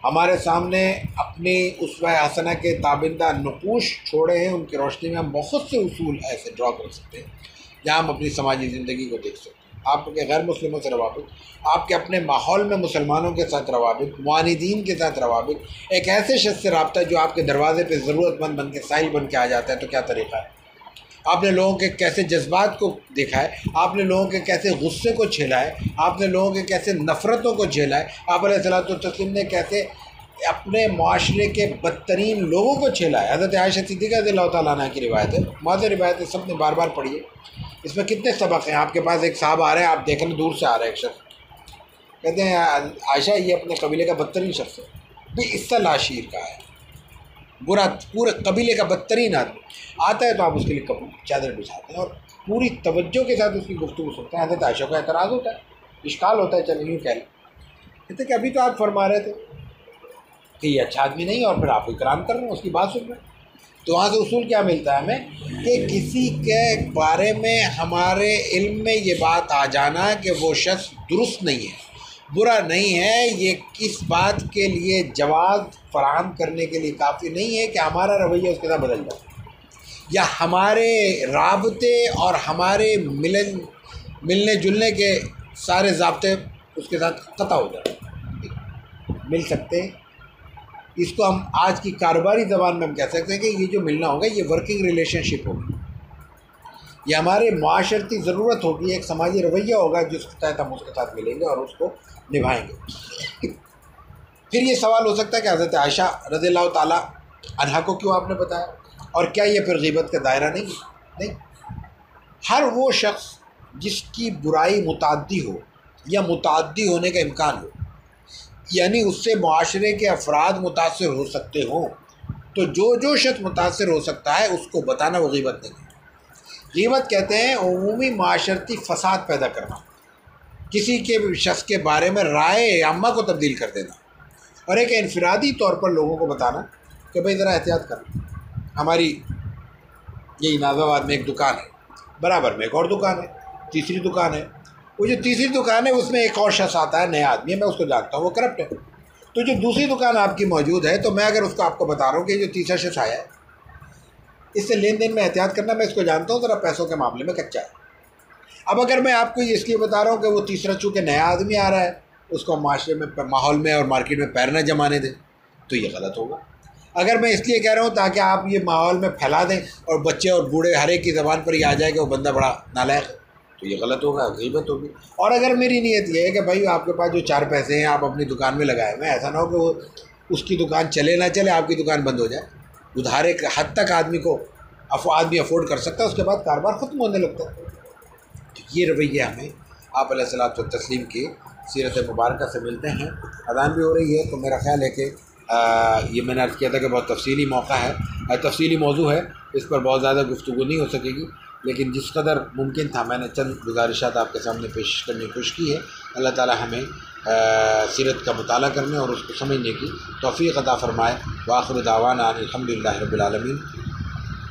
हमारे सामने अपनी उसवा हसना के ताबिंदा नकूश छोड़े हैं, उनकी रोशनी में हम बहुत से उसूल ऐसे ड्रॉ कर सकते हैं जहाँ हम अपनी समाजी ज़िंदगी को देख सकते हैं। आपके गैर मुस्लिमों से रवाबित, आपके अपने माहौल में मुसलमानों के साथ रवाबित, मुआनिदीन के साथ रवाबित, एक ऐसे शख्स से रब्ता जो आपके दरवाजे पे ज़रूरतमंद बन के साइल बन के आ जाता है, तो क्या तरीक़ा है? आपने लोगों के कैसे जज्बात को देखा है, आपने लोगों के कैसे गुस्से को झेला है, आपने लोगों के कैसे नफ़रतों को झेला है, आप अलैहिस्सलातु वस्सलाम ने कैसे अपने माशरे के बदतरीन लोगों को झेला है। हज़रत आयशा सिद्दीक़ा रज़ियल्लाहु तआला अन्हा की रिवायत है, माज़ रिवायत है, सब ने बार बार पढ़ी है। इसमें कितने सबक हैं। आपके पास एक साहब आ रहे हैं, आप देख रहे दूर से आ रहे हैं, एक शख्स कहते हैं आयशा ये अपने कबीले का बदतरीन शख्स है, भाई इससे लाशीर का है, बुरा, पूरे कबीले का बदतरीन आदमी आता है, तो आप उसके लिए चादर बिछाते हैं और पूरी तवज्जो के साथ उसकी गुफ्तगू सुनते हैं। हज़रत आयशा का एतराज़ होता है, इश्काल होता है, चलिए यूँ कह लें, कहते कि अभी तो आप फरमा रहे थे कि ये अच्छा आदमी नहीं, और फिर आप इकराम कर रहे हैं, उसकी बात सुन रहे हैं। तो वहाँ से उसूल क्या मिलता है हमें कि किसी के बारे में हमारे इल्म में ये बात आ जाना कि वो शख्स दुरुस्त नहीं है, बुरा नहीं है, ये किस बात के लिए जवाब फराहम करने के लिए काफ़ी नहीं है कि हमारा रवैया उसके साथ बदल जाए या हमारे राबते और हमारे मिलने जुलने के सारे ज़ाब्ते उसके साथ क़ता हो जाए। मिल सकते हैं, इसको हम आज की कारोबारी ज़बान में हम कह सकते हैं कि ये जो मिलना होगा ये वर्किंग रिलेशनशिप होगी, ये हमारे माशरती ज़रूरत होगी, एक समाजी रवैया होगा जिसके तहत हम उसके साथ मिलेंगे और उसको निभाएंगे। फिर ये सवाल हो सकता है कि हज़रत आयशा रज़ियल्लाहु ताला अन्हा को क्यों आपने बताया, और क्या ये फिर ग़ीबत का दायरा नहीं? हर वो शख्स जिसकी बुराई मुताद्दी हो या मुताद्दी होने का इम्कान हो, यानी उससे मुआशरे के अफराद मुतासर हो सकते हों, तो जो शख्स मुतासर हो सकता है उसको बताना वो ग़ीबत नहीं है। ग़ीबत कहते हैं उमूमी माशरती फ़साद पैदा करना, किसी के शख्स के बारे में राय आम्मा को तब्दील कर देना, और एक इनफरादी तौर पर लोगों को बताना कि भाई ज़रा एहतियात करना। हमारी यही नाज़ाबाद में एक दुकान है, बराबर में एक और दुकान है, तीसरी दुकान है। वो जो तीसरी दुकान है उसमें एक और शख्स आता है, नया आदमी है, मैं उसको जानता हूँ, वो करप्ट है। तो जो दूसरी दुकान आपकी मौजूद है, तो मैं अगर उसको आपको बता रहा हूँ कि जो तीसरा शख्स आया है इससे लेन देन में एहतियात करना, मैं इसको जानता हूँ, ज़रा पैसों के मामले में कच्चा है। अब अगर मैं आपको ये इसलिए बता रहा हूँ कि वो तीसरा चूँकि नया आदमी आ रहा है, उसको माशरे में, माहौल में और मार्केट में पैर न जमाने दें, तो ये गलत होगा। अगर मैं इसलिए कह रहा हूँ ताकि आप ये माहौल में फैला दें और बच्चे और बूढ़े हर एक की ज़बान पर ये आ जाए कि वो बंदा बड़ा नालायक है, तो ये गलत होगा, ग़ीबत होगी। और अगर मेरी नीयत ये है कि भाई आपके पास जो 4 पैसे हैं आप अपनी दुकान में लगाए हुए हैं, ऐसा ना हो कि वो उसकी दुकान चले ना चले, आपकी दुकान बंद हो जाए। उधार एक हद तक आदमी अफोर्ड कर सकता है, उसके बाद कारोबार ख़त्म होने लगता है। तो ये रवैया हमें आप अलैहिस्सलातु वस्सलाम की सीरत मुबारक से मिलते हैं। अज़ान भी हो रही है, तो मेरा ख़्याल है कि ये मैंने अर्ज़ किया था कि बहुत तफसीली मौका है, तफसीली मौजू है, इस पर बहुत ज़्यादा गुफ्तगू नहीं हो सकेगी, लेकिन जिस कदर मुमकिन था मैंने चंद गुजारिशात आपके सामने पेश करने की कोशिश की है। अल्लाह ताला हमें सीरत का मुताला करने और उसको समझने की तौफ़ीक़ अता फ़रमाए। व आख़िर दावाना अनिल हम्दुलिल्लाहि रब्बिल आलमीन।